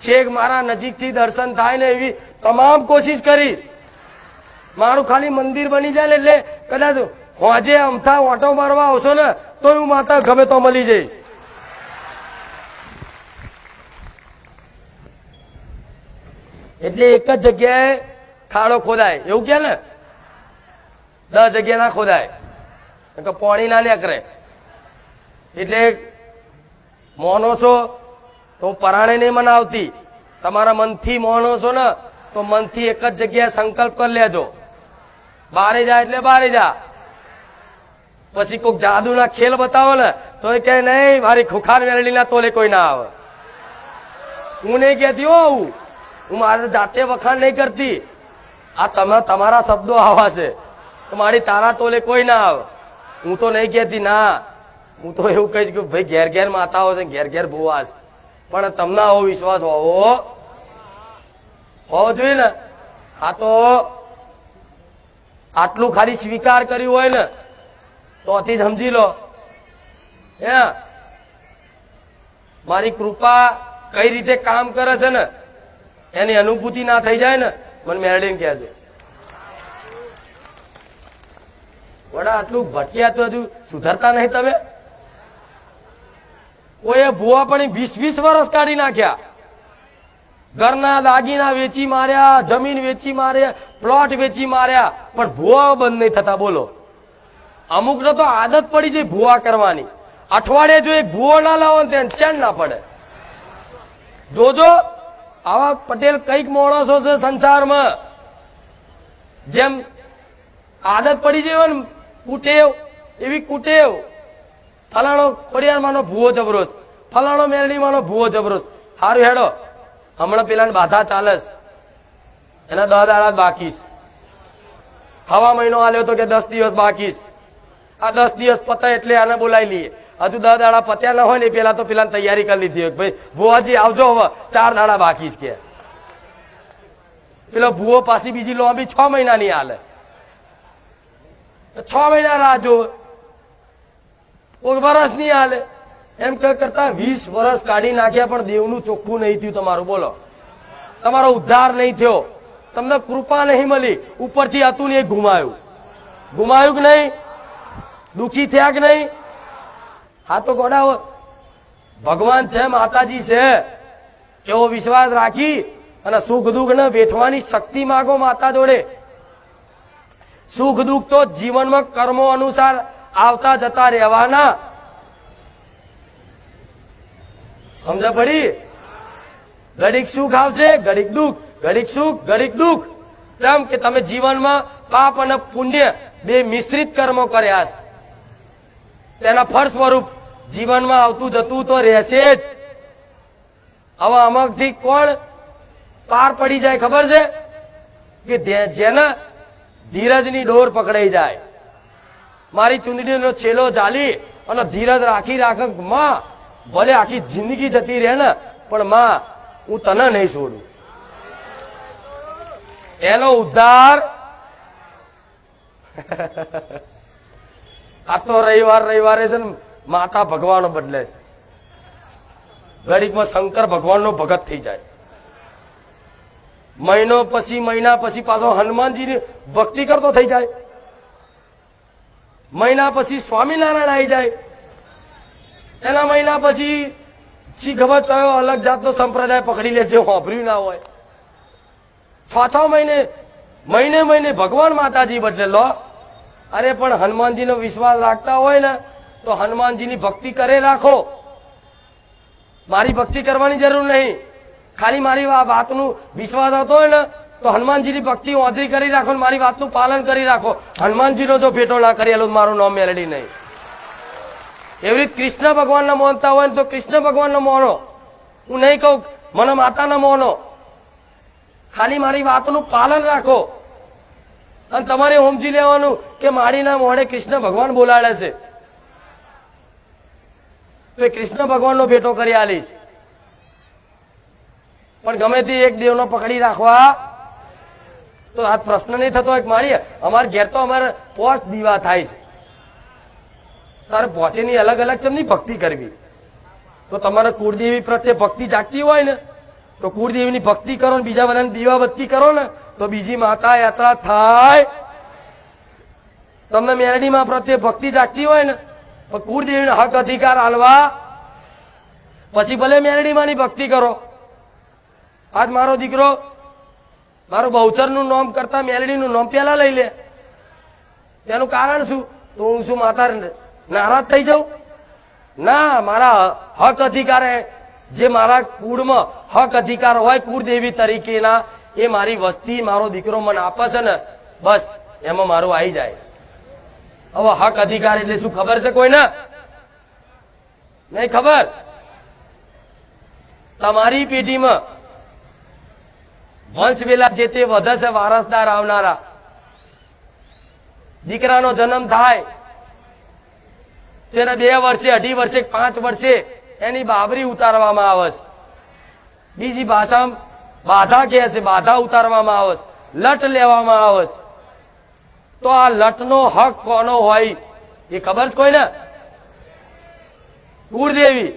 [SPEAKER 1] છેક મારા નજીકથી દર્શન થાય ને એવી તમામ કોશિશ કરીશ. મારું ખાલી મંદિર બની જાય એટલે કદાચ હોજે અમથા ઓટો મારવા આવશો ને તો હું માતા ગમે તો મળી જઈશ. એટલે એક જ જગ્યાએ ખાડો ખોદાય એવું કે ને, 10 જગ્યા ના ખોદાય, પાણી ના નીકળે. એટલે મોનો છો તો પરાણે નહીં મનાવતી, તમારા મનથી મોનો છો ને તો મનથી એક જ જગ્યાએ સંકલ્પ કરી લેજો. બારે જાય એટલે બારે જા. પછી કોઈક જાદુ ના ખેલ બતાવો ને તો એ કહે નહીં મારી ખુખાર વેરડી ના તોલે કોઈ ના આવે. હું નહીં કહેતી હું મારે જાતે વખાણ નહીં કરતી, આ તમારા શબ્દો આવા છે કે મારી તારા તોલે કોઈ ના આવે. હું તો નહીં કહેતી, ના, હું તો એવું કહીશ કે ભાઈ ઘેર ઘેર માતાઓ છે, ઘેર ઘેર ભુવા છે, પણ તમને આવો વિશ્વાસ હોવો જોઈએ ને. આ તો આટલું ખાલી સ્વીકાર કર્યું હોય ને તો અતિ સમજી લો હે મારી કૃપા કઈ રીતે કામ કરે છે ને એની અનુભૂતિ ના થઈ જાય ને મને મેળવીને કહેજો. વડા આટલું ભટક્યા તો હજુ સુધરતા નહીં તમે. કોઈએ ભુવા પણ 20-20 વર્ષ કાઢી નાખ્યા, ઘરના દાગીના વેચી માર્યા, જમીન વેચી માર્યા, પ્લોટ વેચી માર્યા, પણ ભુવા બંધ નહીં થતા. બોલો, અમુકને તો આદત પડી જાય ભુવા કરવાની. અઠવાડિયે જો એક ભુવો ના લાવો ને ચેન ના પડે. જોજો આવા પટેલ કઈક માણસો છે સંસારમાં, જેમ આદત પડી જાય ને કુટેવ, એવી કુટેવ. ફલાણો ખોડિયારમાંનો ભુવો જબરો, ફલાણો મેરડીમાંનો ભુવો જબરો. સારું હેડો, હમણાં પેલા બાધા ચાલે એના 10 દાડા બાકી. હવા મહિનો આલ્યો તો કે 10 દિવસ બાકી. આ 10 દિવસ પતાય એટલે આને બોલાવી લઈએ. હજુ 10 દાડા પત્યા ના હોય ને પેલા તો પેલા તૈયારી કરી લીધી હોય ભાઈ ભુવાજી આવજો, હવે 4 દાડા બાકી કે. પેલો ભુવો પાછી બીજી લોબી 6 મહિનાની હાલે, 6 મહિના રાહ જો, કોઈ વર્ષ નહીં હાલે. એમ કરતા 20 વર્ષ કાઢી નાખ્યા પણ દેવનું ચોખ્ખું નહીં થયું તમારું. બોલો, તમારો ઉદ્ધાર નહીં થયો, તમને કૃપા નહીં મળી, ઉપરથી હતું ને એ ગુમાયું. ગુમાયું કે નહીં? દુઃખી થયા કે નહીં? હા તો ગોડા ભગવાન છે, માતાજી છે, એવો વિશ્વાસ રાખી અને સુખ દુઃખ ને વેઠવાની શક્તિ માગો માતા જોડે. સુખ દુઃખ તો જીવનમાં કર્મો અનુસાર આવતા જતા રહેવાના. સમજ પડી? ઘડીક સુખ આવશે, ઘડીક દુઃખ, ઘડીક સુખ, ઘડીક દુઃખ. જેમ કે તમે જીવનમાં પાપ અને પુણ્ય બે મિશ્રિત કર્મો કર્યા છે, તેના ફળ સ્વરૂપ જીવનમાં આવતું જતું તો રહેશે જ. હવે આમાંથી કોણ પાર પડી જાય ખબર છે? કે જેના ધીરજની ડોર પકડાઈ જાય. મારી ચુંદડીનો છેલો ચાલી અને ધીરજ રાખી રાખ, માં ભલે આખી જિંદગી જતી રહે ને પણ માં હું તને નહીં છોડું. એનો ઉદ્ધાર. આ તો રવિવારે છે ને માતા ભગવાન બદલે છે, ઘડીકમાં શંકર ભગવાનનો ભગત થઈ જાય. મહિના પછી પાછો હનુમાનજીની ભક્તિ કરતો થઈ જાય. મહિના પછી સ્વામિનારાયણ આવી જાય. એના મહિના પછી શી ખબર ચાયો અલગ જાતનો સંપ્રદાય પકડી લે, જે વાપર્યું ના હોય. 6 મહિને ભગવાન માતાજી બદલે લો. અરે પણ હનુમાનજીનો વિશ્વાસ રાખતા હોય ને તો હનુમાનજીની ભક્તિ કરે રાખો. મારી ભક્તિ કરવાની જરૂર નહીં, ખાલી મારી વાતનું વિશ્વાસ આવતો હોય ને તો હનુમાનજીની ભક્તિ ઓંધરી કરી રાખો, મારી વાતનું પાલન કરી રાખો. હનુમાનજીનો જો ભેટો ના કરી મારું નામ મેળડી નહીં. એવી રીતે કૃષ્ણ ભગવાનને માનતા હોય ને તો કૃષ્ણ ભગવાનને માનો. હું નહીં કહું મને માતાને માનો, ખાલી મારી વાતનું પાલન રાખો. અને તમારે સમજી લેવાનું કે મારીના મોઢે કૃષ્ણ ભગવાન બોલાડે છે તો એ કૃષ્ણ ભગવાનનો ભેટો કરી આલીશ. પણ ગમે તે એક દેવનો પકડી રાખવા તો આ પ્રશ્ન નહીં થતો. એક મારી અમારે ઘેર તો અમારે 5 દીવા થાય છે. તારે પહોંચીની અલગ અલગ ચમની ભક્તિ કરવી. તો તમારે કુળદેવી પ્રત્યે ભક્તિ જાગતી હોય ને તો કુળદેવીની ભક્તિ કરો ને બીજા બધાની દીવાબત્તી કરો ને તો બીજી માતા યાત્રા થાય. તમને મેરડીમાં પ્રત્યે ભક્તિ જાગતી હોય ને તો કુળદેવીને હક અધિકાર આલવા પછી ભલે મેરડીમાંની ભક્તિ કરો. આજ મારો દીકરો મારું બહુચરનું નામ કરતા મેરડીનું નામ પેલા લઈ લે. તેનું કારણ શું? તો હું શું માતા નારાજ થઈ જાઉં? ના, મારા હક અધિકાર, જે મારા કુળમાં હક અધિકાર હોય કુળદેવી તરીકેના, એ મારી વસ્તી મારો દીકરો મને આપે છે ને બસ એમાં મારું આવી જાય. હવે હક અધિકાર એટલે શું ખબર છે કોઈને? નહીં ખબર. તમારી પેઢીમાં વંશ વેલા જે તે વધે છે વારસદાર આવનારા. દીકરાનો જન્મ થાય તેને 2 વર્ષે 2.5 વર્ષે 5 વર્ષે એની બાબરી ઉતારવામાં આવે છે. બીજી ભાષામાં બાધા કહે છે, બાધા ઉતારવામાં આવે છે, લટ લેવામાં આવે છે. તો આ લટનો હક કોનો હોય એ ખબર છે કોઈને? કુળદેવી.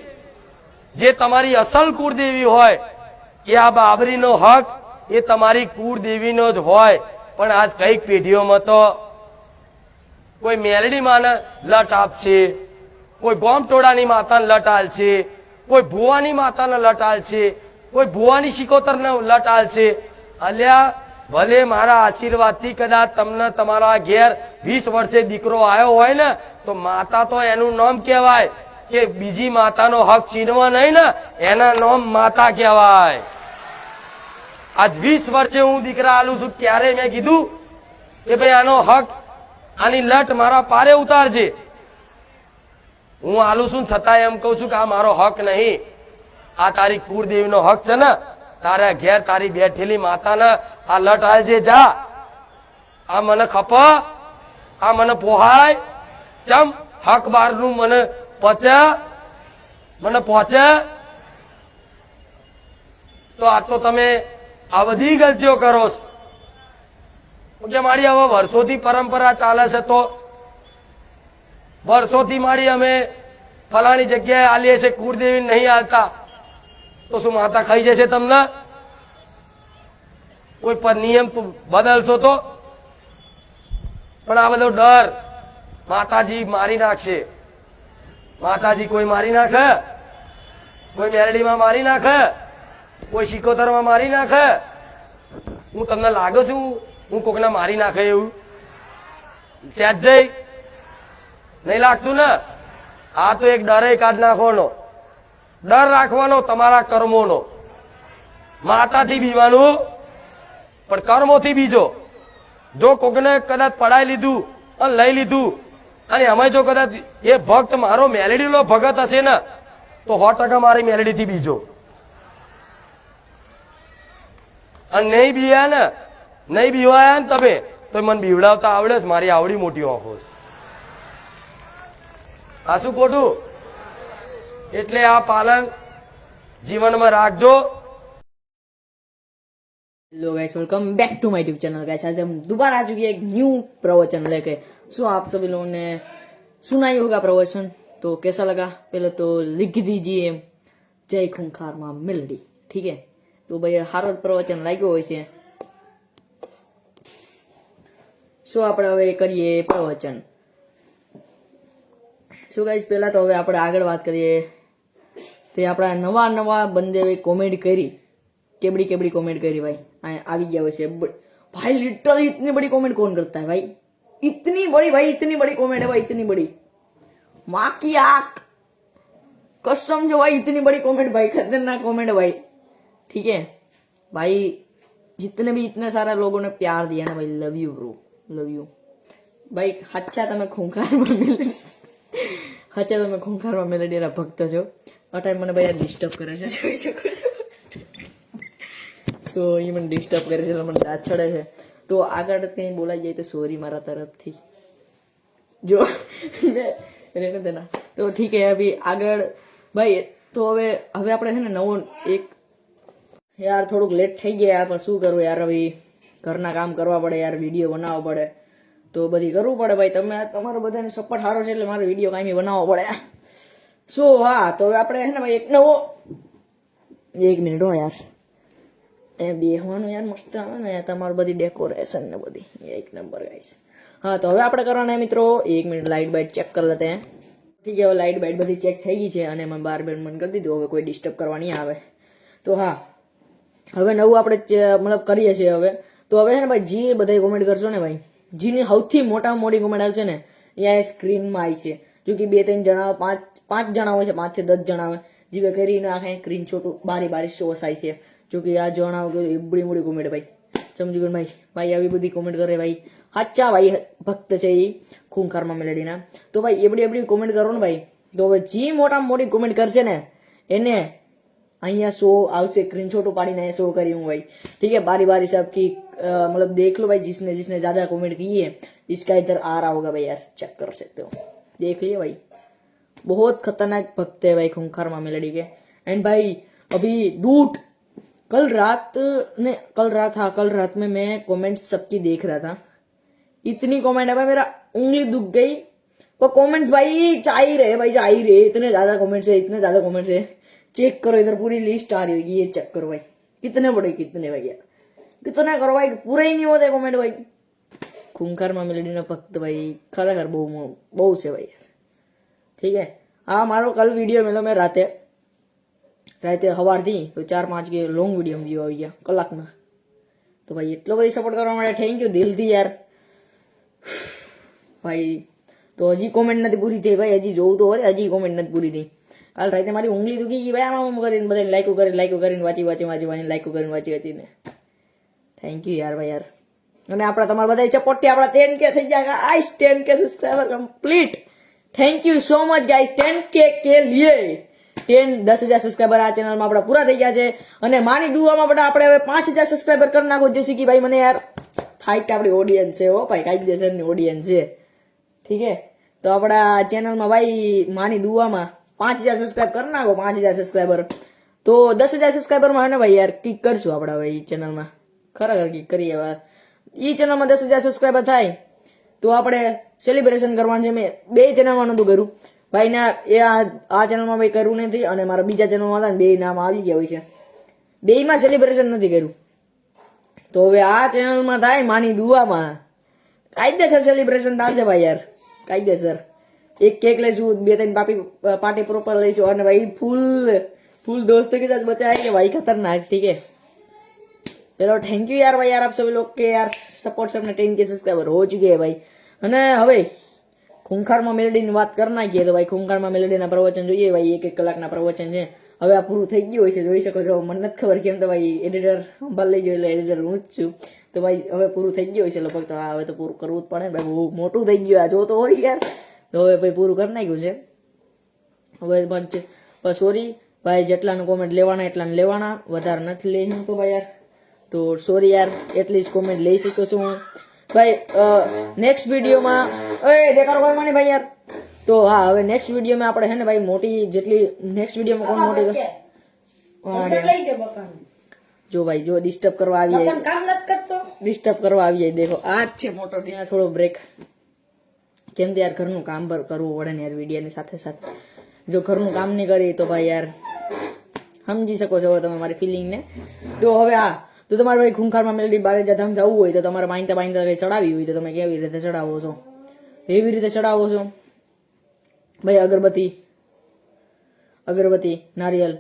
[SPEAKER 1] જે તમારી અસલ કુળદેવી હોય એ આ બાબરીનો હક એ તમારી કુળદેવીનો જ હોય. પણ આજ કઈક પેઢીઓમાં તો કોઈ મેલડી માને લટ આપશે, કોઈ ગોમટોળાની માતાને લટ આલશે, કોઈ ભુવાની માતાને લટ આલશે, કોઈ ભુવાની શિકોતરને લટ આલશે. અલ્યા ભલે મારા આશીર્વાદથી કદાચ તમને તમારા ઘેર 20 વર્ષે દીકરો આવ્યો હોય ને તો માતા તો એનું નામ કહેવાય કે બીજી માતાનો હક છીનવા નહીં ને એના નામ માતા કહેવાય. આજ 20 વર્ષે હું દીકરા આલું છું, ક્યારે મેં કીધું કે ભાઈ આનો હક, આની લટ મારા પારે ઉતારજે? હું આલું છું છતાં એમ કઉ છું કે આ મારો હક નહીં, આ તારી કુળદેવીનો હક છે ને, તારા ઘેર તારી બેઠેલી માતાને આ લટ હાલજે જા. આ મને ખપ, આ મને પોહાય, ચમ હક બારનું મને પચે, મને પહોંચે. તો આ તો તમે આ બધી ગલતીઓ કરો છો કે મારી હવે વર્ષોથી પરંપરા ચાલે છે, તો વર્ષોથી મારી અમે ફલાણી જગ્યાએ આલીએ છે, કુળદેવી નહીં આલતા, તો શું માતા ખાઈ જશે તમને? કોઈ પર નિયમ બદલશો તો? પણ આ બધો ડર, માતાજી મારી નાખશે, માતાજી કોઈ મારી નાખે, કોઈ મેરડીમાં મારી નાખે, કોઈ શિકોતરમાં મારી નાખે. હું તમને લાગે છું હું કોકને મારી નાખે એવું? સેજ જઈ નહીં લાગતું ને? આ તો એક ડરે કાઢ નાખવાનો, ડર રાખવાનો તમારા કર્મોનો. માતાથી બીવાનું પણ કર્મોથી બીજો. જો કોકને કદાચ પડાઈ લીધું અને લઈ લીધું અને અમે જો કદાચ એ ભક્ત મારો મેલેડીનો ભગત હશે ને તો 100% મારી મેલેડીથી બીજો. અને નહીં બીયા ને, નહીં બીવાયા ને તમે તો મને બીવડાવતા આવડે છે, મારી આવડી મોટી આંખો છે. આ શું ખોટું? એટલે આ પાલન જીવનમાં રાખજો.
[SPEAKER 2] Hello guys, welcome back to my YouTube channel guys. आज हम दोबारा आ चुके हैं एक न्यू प्रवचन लेके. सो आप सभी लोगों ने सुना ही होगा प्रवचन, तो कैसा लगा पहले तो लिख दीजिए जय खूंखार मां मेलडी. ठीक है, तो भाई हारो प्रवचन लाग्यो હોય છે. सो આપણે હવે કરીએ પ્રવચન. सो गाइस પહેલા તો હવે આપણે આગળ વાત કરીએ તે આપણા નવા નવા બંદેવે કોમેન્ટ કરી, केबड़ी केबड़ी कमेंट करी भाई. आगे गया वैसे भाई, लिटरली इतनी बड़ी कमेंट कौन करता है भाई? इतनी बड़ी भाई, इतनी बड़ी कमेंट है भाई, इतनी बड़ी माँ की आंख कसम जो भाई, इतनी बड़ी कमेंट भाई, खतरनाक कमेंट है भाई. ठीक है भाई, जितने भी इतने सारे लोगों ने प्यार दिया ना भाई, love you bro, love you भाई. अच्छा તમે ખૂંખારમાં મેલેડી, अच्छा તમે ખૂંખારમાં મેલેડીના ભક્ત છો. આ ટાઈમ મને ભાઈ ડિસ્ટર્બ કરે છે, જોઈ શકો છો. સો એ મને ડિસ્ટર્બ કરે છે, મને દાંત ચડે છે. તો આગળ કંઈ બોલાઈ જાય તો સોરી મારા તરફથી, જો રહેને દેના. તો ઠીક હે, અભી આગળ ભાઈ. તો હવે આપણે છે ને નવો એક, યાર થોડુંક લેટ થઈ ગયા યાર, પણ શું કરવું યાર, હવે ઘરના કામ કરવા પડે યાર, વિડીયો બનાવવો પડે, તો બધી કરવું પડે ભાઈ. તમે તમારો બધાનો સપોર્ટ સારો છે એટલે મારો વિડીયો કાંઈ બનાવવો પડે. સો હા, તો હવે આપણે છે ને ભાઈ એક નવો, 1 મિનિટ હો યાર, એ બેહવાનું યાર મસ્ત આવે ને તમારું બધી ડેકોરેશન ને બધી એક નંબર ગાઈસ. હા, તો હવે આપણે કરવાના મિત્રો 1 મિનિટ લાઇટ બાઇટ ચેક કરી લેતે हैं. ઠીક है, હવે લાઇટ બાઇટ બધી ચેક થઈ ગઈ છે અને મેં 12 મિનિટ બંધ કરી દીધું. હવે કોઈ ડિસ્ટર્બ કરવા નહીં આવે. તો હા, હવે નવું આપણે મતલબ કરીએ છીએ હવે. તો હવે છે ને ભાઈ, જે બધા કોમેન્ટ કરશો ને ભાઈ, જેની સૌથી મોટામાં મોટી કોમેન્ટ આવશે ને એ સ્ક્રીનમાં આવી છે. જો કે 2-3 જણા, 5 જણા હોય છે, 5 થી 10 જણા હોય, જે કરી નાખે સ્ક્રીન છોટું બારી શો થાય છે. જો કે આ જણાવ કે બડી મોટી કોમેન્ટ ભાઈ, સમજી ગયો ભાઈ. ભાઈ આવી બધી કોમેન્ટ કરે ભાઈ, સાચા ભાઈ ભક્ત છે એ ખૂંખારમાં મેલેડીના. તો ભાઈ એબડી કોમેન્ટ કરો ને ભાઈ, તો હવે જે મોટામાં મોટી કોમેન્ટ કરશે ને એને અહીંયા शो आवश्य स्क्रीनशॉट उपाड़ी ने शो करी हूँ भाई। ठीक है, बारी बारी से आपकी मतलब देख लो भाई, जिसने जिसने ज्यादा कमेंट किए है इसका इधर आ रहा होगा भाई यार, चेक कर सकते हो, देख लिया भाई। बहुत खतरनाक भक्त है भाई खूंखार माँ मेलडी के। एंड भाई अभी डूट कल रात में मैं कमेंट सबकी देख रहा था, इतनी कमेंट है भाई मेरा उंगली दुख गई। वो कमेंट्स भाई जा ही रहे, इतने ज्यादा कमेंट्स है, चेक करो इधर पूरी लिस्ट आ रही होगी, ये चेक करो भाई कितने भाई यार, कितना करो भाई, पूरे ही नहीं होते कमेंट भाई। खूंखार माँ मेलडी भक्त भाई खरेखर બહુ છે ભાઈ યાર। ठीक है, हाँ मारो कल वीडियो मिलो मैं राते સવારથી તો 4-5 के લોંગ વિડીયો વ્યૂ આવી ગયા કલાકમાં। તો ભાઈ એટલો બધી સપોર્ટ કરવા માટે થેન્ક યુ દિલથી યાર ભાઈ। તો હજી કોમેન્ટ નથી પૂરી થઈ ભાઈ, હજી જોવું તો હોય, હજી કોમેન્ટ નથી પૂરી થઈ। કાલ રાતે મારી ઉંગલી દુખી ગઈ ભાઈ આમાં કરીને, બધા લાઈકો કરીને વાંચીને થેન્ક યુ યાર ભાઈ યાર। અને આપણા તમારા બધા સપોર્ટથી આપણા 10K થઈ ગયા guys, 10K subscriber complete. Thank you so much guys 10K કે लिए 10,000 સબસ્ક્રાઇબર આ ચેનલમાં આપણા પૂરા થઈ ગયા છે। અને માની દુઆમાં પણ આપણે હવે 5,000 સબસ્ક્રાઇબર કરી નાખો, જેથી કે ભાઈ મને યાર થાય કે આપણી ઓડિયન્સ છે, હો ભાઈ કાયદેસરની ઓડિયન્સ છે। ठीक है, तो આપણા ચેનલમાં ભાઈ માની દુઆમાં 5,000 સબસ્ક્રાઇબ કરી નાખો, 5,000 સબસ્ક્રાઇબર તો 10,000 સબસ્ક્રાઇબરમાં હે ને ભાઈ યાર કિક કરશું આપણા ભાઈ ચેનલમાં, ખરેખર કિક કરીએ હવે। ઈ ચેનલમાં 10,000 સબસ્ક્રાઇબર થાય તો આપણે સેલિબ્રેશન કરવાનું છે। મેં બે ચેનલમાં નતું કર્યું ભાઈ ના, એ આ ચેનલમાં ભાઈ કર્યું નથી, અને મારા બીજા ચેનલમાં હતા ને બે નામ આવી ગયા હોય છે, બેયમાં સેલિબ્રેશન નથી કર્યું। તો હવે આ ચેનલમાં થાય માની દુઆમાં કાયદેસર સેલિબ્રેશન થશે ભાઈ યાર, કાયદેસર। एक केक लईશું, 2-3 पार्टी प्रॉपर लईશું, और भाई फुल दोस्तों के साथ बताएंगे भाई खतरनाक। ठीक है, चलो थैंक यू यार भाई यार, आप सभी लोग के यार सपोर्ट से अपने 10K सब्सक्राइबर हो चुके हैं भाई। અને હવે ખૂંખારમાં મેલડીની વાત કરી નાખીએ તો ભાઈ ખૂંખારમાં મેલડીના પ્રવચન જોઈએ ભાઈ, 1-1 કલાકના પ્રવચન છે। હવે આ પૂરું થઈ ગયું હોય છે, જોઈ શકો છો, મને નથી ખબર કેમ, તો ભાઈ એડિટર સંભાળ લઈ ગયો, એટલે એડિટર હું જ છું। તો ભાઈ હવે પૂરું થઈ ગયું હોય છે લગભગ, તો હવે તો પૂરું કરવું જ પડે ભાઈ, બહુ મોટું થઈ ગયું આ, જોતો હોય યાર। તો હવે ભાઈ પૂરું કરી નાખ્યું છે। હવે સોરી ભાઈ, જેટલાનું કોમેન્ટ લેવાના એટલાને લેવાના, વધારે નથી લઈ હું તો ભાઈ યાર, તો સોરી યાર, એટલી જ કોમેન્ટ લઈ શકું છું હું ભાઈ। નેક્સ્ટ વિડીયોમાં દેખાડો ભાઈ ભાઈ યાર, તો હા હવે નેક્સ્ટ વિડીયોમાં આપણે છે ને ભાઈ મોટી જેટલી નેક્સ્ટ વિડીયોમાં કોણ મોટી જો ભાઈ જો ડિસ્ટર્બ કરવા આવી જાય, ડિસ્ટર્બ કરવા આવી જાય, દેખો આ જ છે મોટો, થોડો બ્રેક, કેમ તો યાર ઘરનું કામ કરવું પડે ને યાર વિડીયોની સાથે સાથે, જો ઘરનું કામ નહીં કરી તો ભાઈ યાર સમજી શકો છો તમે મારી ફિલિંગ ને। તો હવે હા, તો તમારે ભાઈ ખૂંખારમાં મેલડી બારેજા ધામ જવું હોય તો તમારે બાંધતા કઈ ચડાવી હોય તો તમે કેવી રીતે ચડાવો છો, એવી રીતે ચડાવો છો ભાઈ। અગરબત્તી નારિયેલ,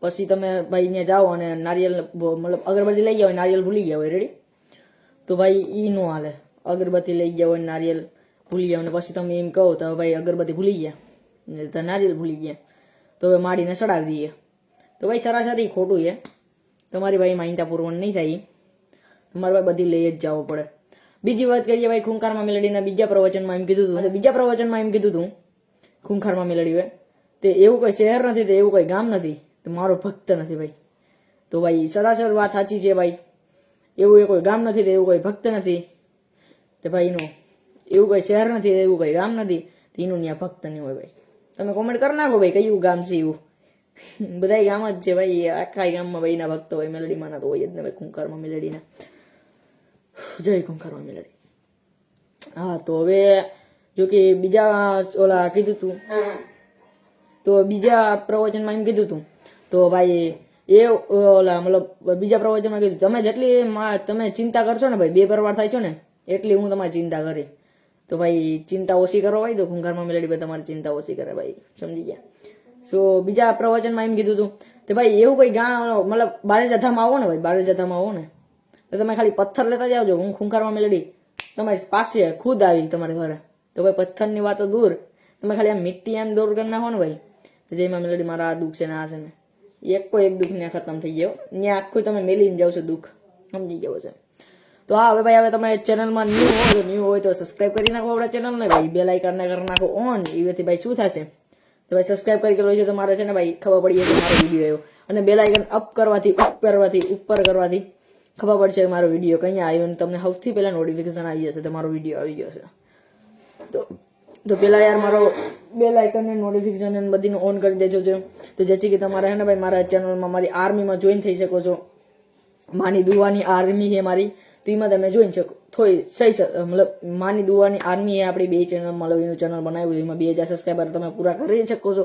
[SPEAKER 2] પછી તમે ભાઈ ત્યાં જાઓ અને નારિયેલ મતલબ અગરબત્તી લઈ ગયા હોય, નારિયેલ ભૂલી ગયા હોય, રેડી, તો ભાઈ ઈ નો હાલે। અગરબત્તી લઈ ગયા હોય, નારિયેલ ભૂલી ગયા, અને પછી તમે એમ કહો તો ભાઈ અગરબત્તી ભૂલી ગયા તો નારિયેલ ભૂલી ગયા, તો હવે માડીને ચડાવી દઈએ, તો ભાઈ સરાસરી ખોટું છે, તમારી ભાઈ માન્યતા પૂર્વણ નહીં થાય, તમારે ભાઈ બધી લઈ જ જવું પડે। બીજી વાત કરીએ ભાઈ ખૂંખારમાં મેલડીના બીજા પ્રવચનમાં એમ કીધું હતું, ખૂંખારમાં મેલડી હોય તે એવું કોઈ શહેર નથી, તે એવું કોઈ ગામ નથી, તો મારો ભક્ત નથી ભાઈ। તો ભાઈ સરાસર વાત સાચી છે ભાઈ, એવું કોઈ ગામ નથી, તે એવું કોઈ ભક્ત નથી, તે ભાઈ એનું એવું કોઈ શહેર નથી, એવું કોઈ ગામ નથી, એનું ત્યાં ભક્ત નહીં હોય ભાઈ। તમે કોમેન્ટ કરી નાખો ભાઈ કયું ગામ છે એવું, બધા ગામ જ છે ભાઈ, આખા ગામમાં ભાઈ ના ભક્તો હોય, મેલડીમાં ના તો હોય જ ને ભાઈ, ખૂંખારમાં મેલડીના જય ખૂંખારમાં મેલડી। હા તો હવે જો કે બીજા ઓલા કીધું તું, તો બીજા પ્રવચનમાં એમ કીધું તું, તો ભાઈ એ ઓલા મતલબ બીજા પ્રવચનમાં કીધું તમે જેટલી તમે ચિંતા કરશો ને ભાઈ, 2 પરવાર થાય છો ને એટલી હું તમારી ચિંતા કરી, તો ભાઈ ચિંતા ઓછી કરો ભાઈ, તો ખૂંખારમાં મેલડી ભાઈ તમારી ચિંતા ઓછી કરે ભાઈ, સમજી ગયા। સો બીજા પ્રવચનમાં એમ કીધું હતું કે ભાઈ એવું કોઈ ગામ મતલબ બારેજાધામાં આવો ને ભાઈ, બારેજાધામાં આવો ને તો તમે ખાલી પથ્થર લેતા જાવજો, હું ખૂંખારમાં મેલડી તમારી પાસે ખુદ આવી તમારે ઘરે, તો ભાઈ પથ્થરની વાતો દૂર, તમે ખાલી આમ મિટ્ટી એમ દૂર કરી નાખો ને ભાઈ, તો જેમાં મેલડી મારા આ દુઃખ છે ને આ છે ને એક દુઃખ ને ખતમ થઈ ગયો, ત્યાં આખું તમે મેલીને જાવ છો દુઃખ, સમજી ગયો છે। તો હા હવે ભાઈ હવે તમે ચેનલમાં ન્યૂ હોય તો સબસ્ક્રાઇબ કરી નાખો આપણા ચેનલને ભાઈ, બેલ આઇકનને કરી નાખો ઓન, એથી ભાઈ શું થશે તો ભાઈ સબસ્ક્રાઇબ કરી લો છે તો મારે છે ને ભાઈ ખબર પડી જશે મારો વિડીયો અને બેલ આઇકન અપ કરવાથી ઉપર કરવાથી ખબર પડશે કે મારો વિડીયો કઈ આવ્યો અને તમને સૌથી પહેલા નોટિફિકેશન આવી જશે, તમારો વિડીયો આવી ગયો છે. તો પેલા યાર મારો બેલ આઇકન ને નોટિફિકેશન બધીને ઓન કરી દેજો છો, તો જેથી કે તમારે હે ને ભાઈ મારા ચેનલમાં મારી આર્મીમાં જોઈન થઈ શકો છો. માની દુવાની આર્મી છે મારી, તો એમાં તમે જોઈ શકો. મતલબ માની દુવાની આર્મી એ આપણી બે ચેનલ મતલબ એનું ચેનલ બનાવ્યું, એમાં 2000 સબસ્ક્રાઈબર તમે પૂરા કરી શકો છો.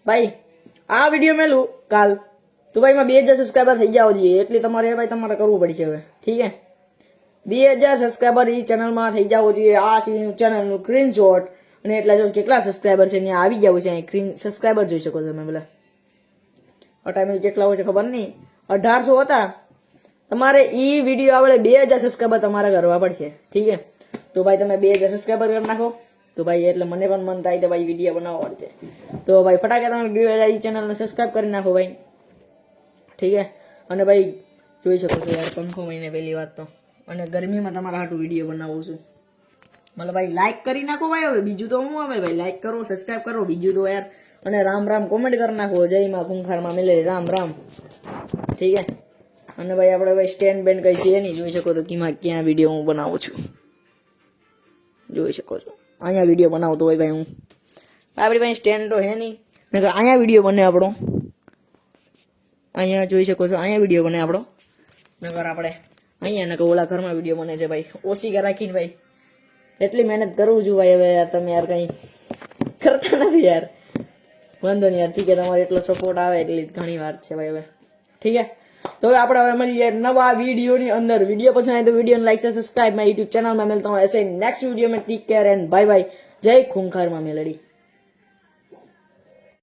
[SPEAKER 2] ભાઈ આ વિડીયો મેલું કાલ, તો ભાઈ એમાં 2000 સબસ્ક્રાઈબર થઈ જાવ જોઈએ, એટલે તમારે ભાઈ તમારે કરવું પડશે હવે. ઠીક હે, 2000 સબસ્ક્રાઈબર એ ચેનલમાં થઈ જાવ જોઈએ. આ ચેનલનું સ્ક્રીનશોટ અને એટલા જો કેટલા સબસ્ક્રાઈબર છે ત્યાં આવી જાવ છે. અહીં સબસ્ક્રાઈબર જોઈ શકો તમે પેલા. આ ટાઈમે કેટલા હોય છે ખબર નહીં, 1800 હતા. તમારે ઈ વિડીયો આવે 2000 સબસ્ક્રાઈબર તમારે કરવા પડશે. ઠીક હે, તો ભાઈ તમે 2000 સબસ્ક્રાઈબર કરી નાખો, તો ભાઈ એટલે મને પણ મન થાય તો ભાઈ વિડીયો બનાવવા પડશે. તો ભાઈ ફટાકે તમે 2000 ચેનલને સબસ્ક્રાઈબ કરી નાખો ભાઈ. ઠીક હે, અને ભાઈ જોઈ શકો છો યાર પંખો મહિને પહેલી વાત તો, અને ગરમીમાં તમારા હાટું વિડીયો બનાવું છું. મતલબ ભાઈ લાઈક કરી નાખો ભાઈ. હવે બીજું તો હું આવે ભાઈ, લાઈક કરો, સબસ્ક્રાઈબ કરો, બીજું તો યાર. અને રામ રામ કોમેન્ટ કરી નાખો, જય માં ખૂંખારમાં મિલે રામ રામ. ઠીક હે, અને ભાઈ આપણે ભાઈ સ્ટેન્ડ બેન્ડ કઈ છે નહીં, જોઈ શકો તો ક્યાં વિડીયો હું બનાવું છું, જોઈ શકો છો. અહીંયા વિડીયો બનાવતો હોય ભાઈ હું, આપણી ભાઈ સ્ટેન્ડ તો હે નહીં, અહીંયા વિડીયો બને આપણો. અહીંયા જોઈ શકો છો, અહીંયા વિડીયો બને આપણો. નકર આપણે અહીંયા નકર ઓલા ઘરમાં વિડીયો બને છે ભાઈ, ઓછી રાખીને ભાઈ. એટલી મહેનત કરું છું ભાઈ. હવે તમે યાર કઈ કરતા નથી યાર, વાંધો નહીં યાર. ઠીક છે, તમારો એટલો સપોર્ટ આવે એટલી ઘણી વાત છે ભાઈ. હવે ઠીક છે, તો હવે આપણે હવે મળીએ નવા વિડીયોની અંદર. વિડીયો પસંદ આવે તો video like subscribe my YouTube ચેનલમાં. મળતા હું એસે નેક્સ્ટ વિડીયો में. Take care and bye bye. जय खूंखार में मेलडी.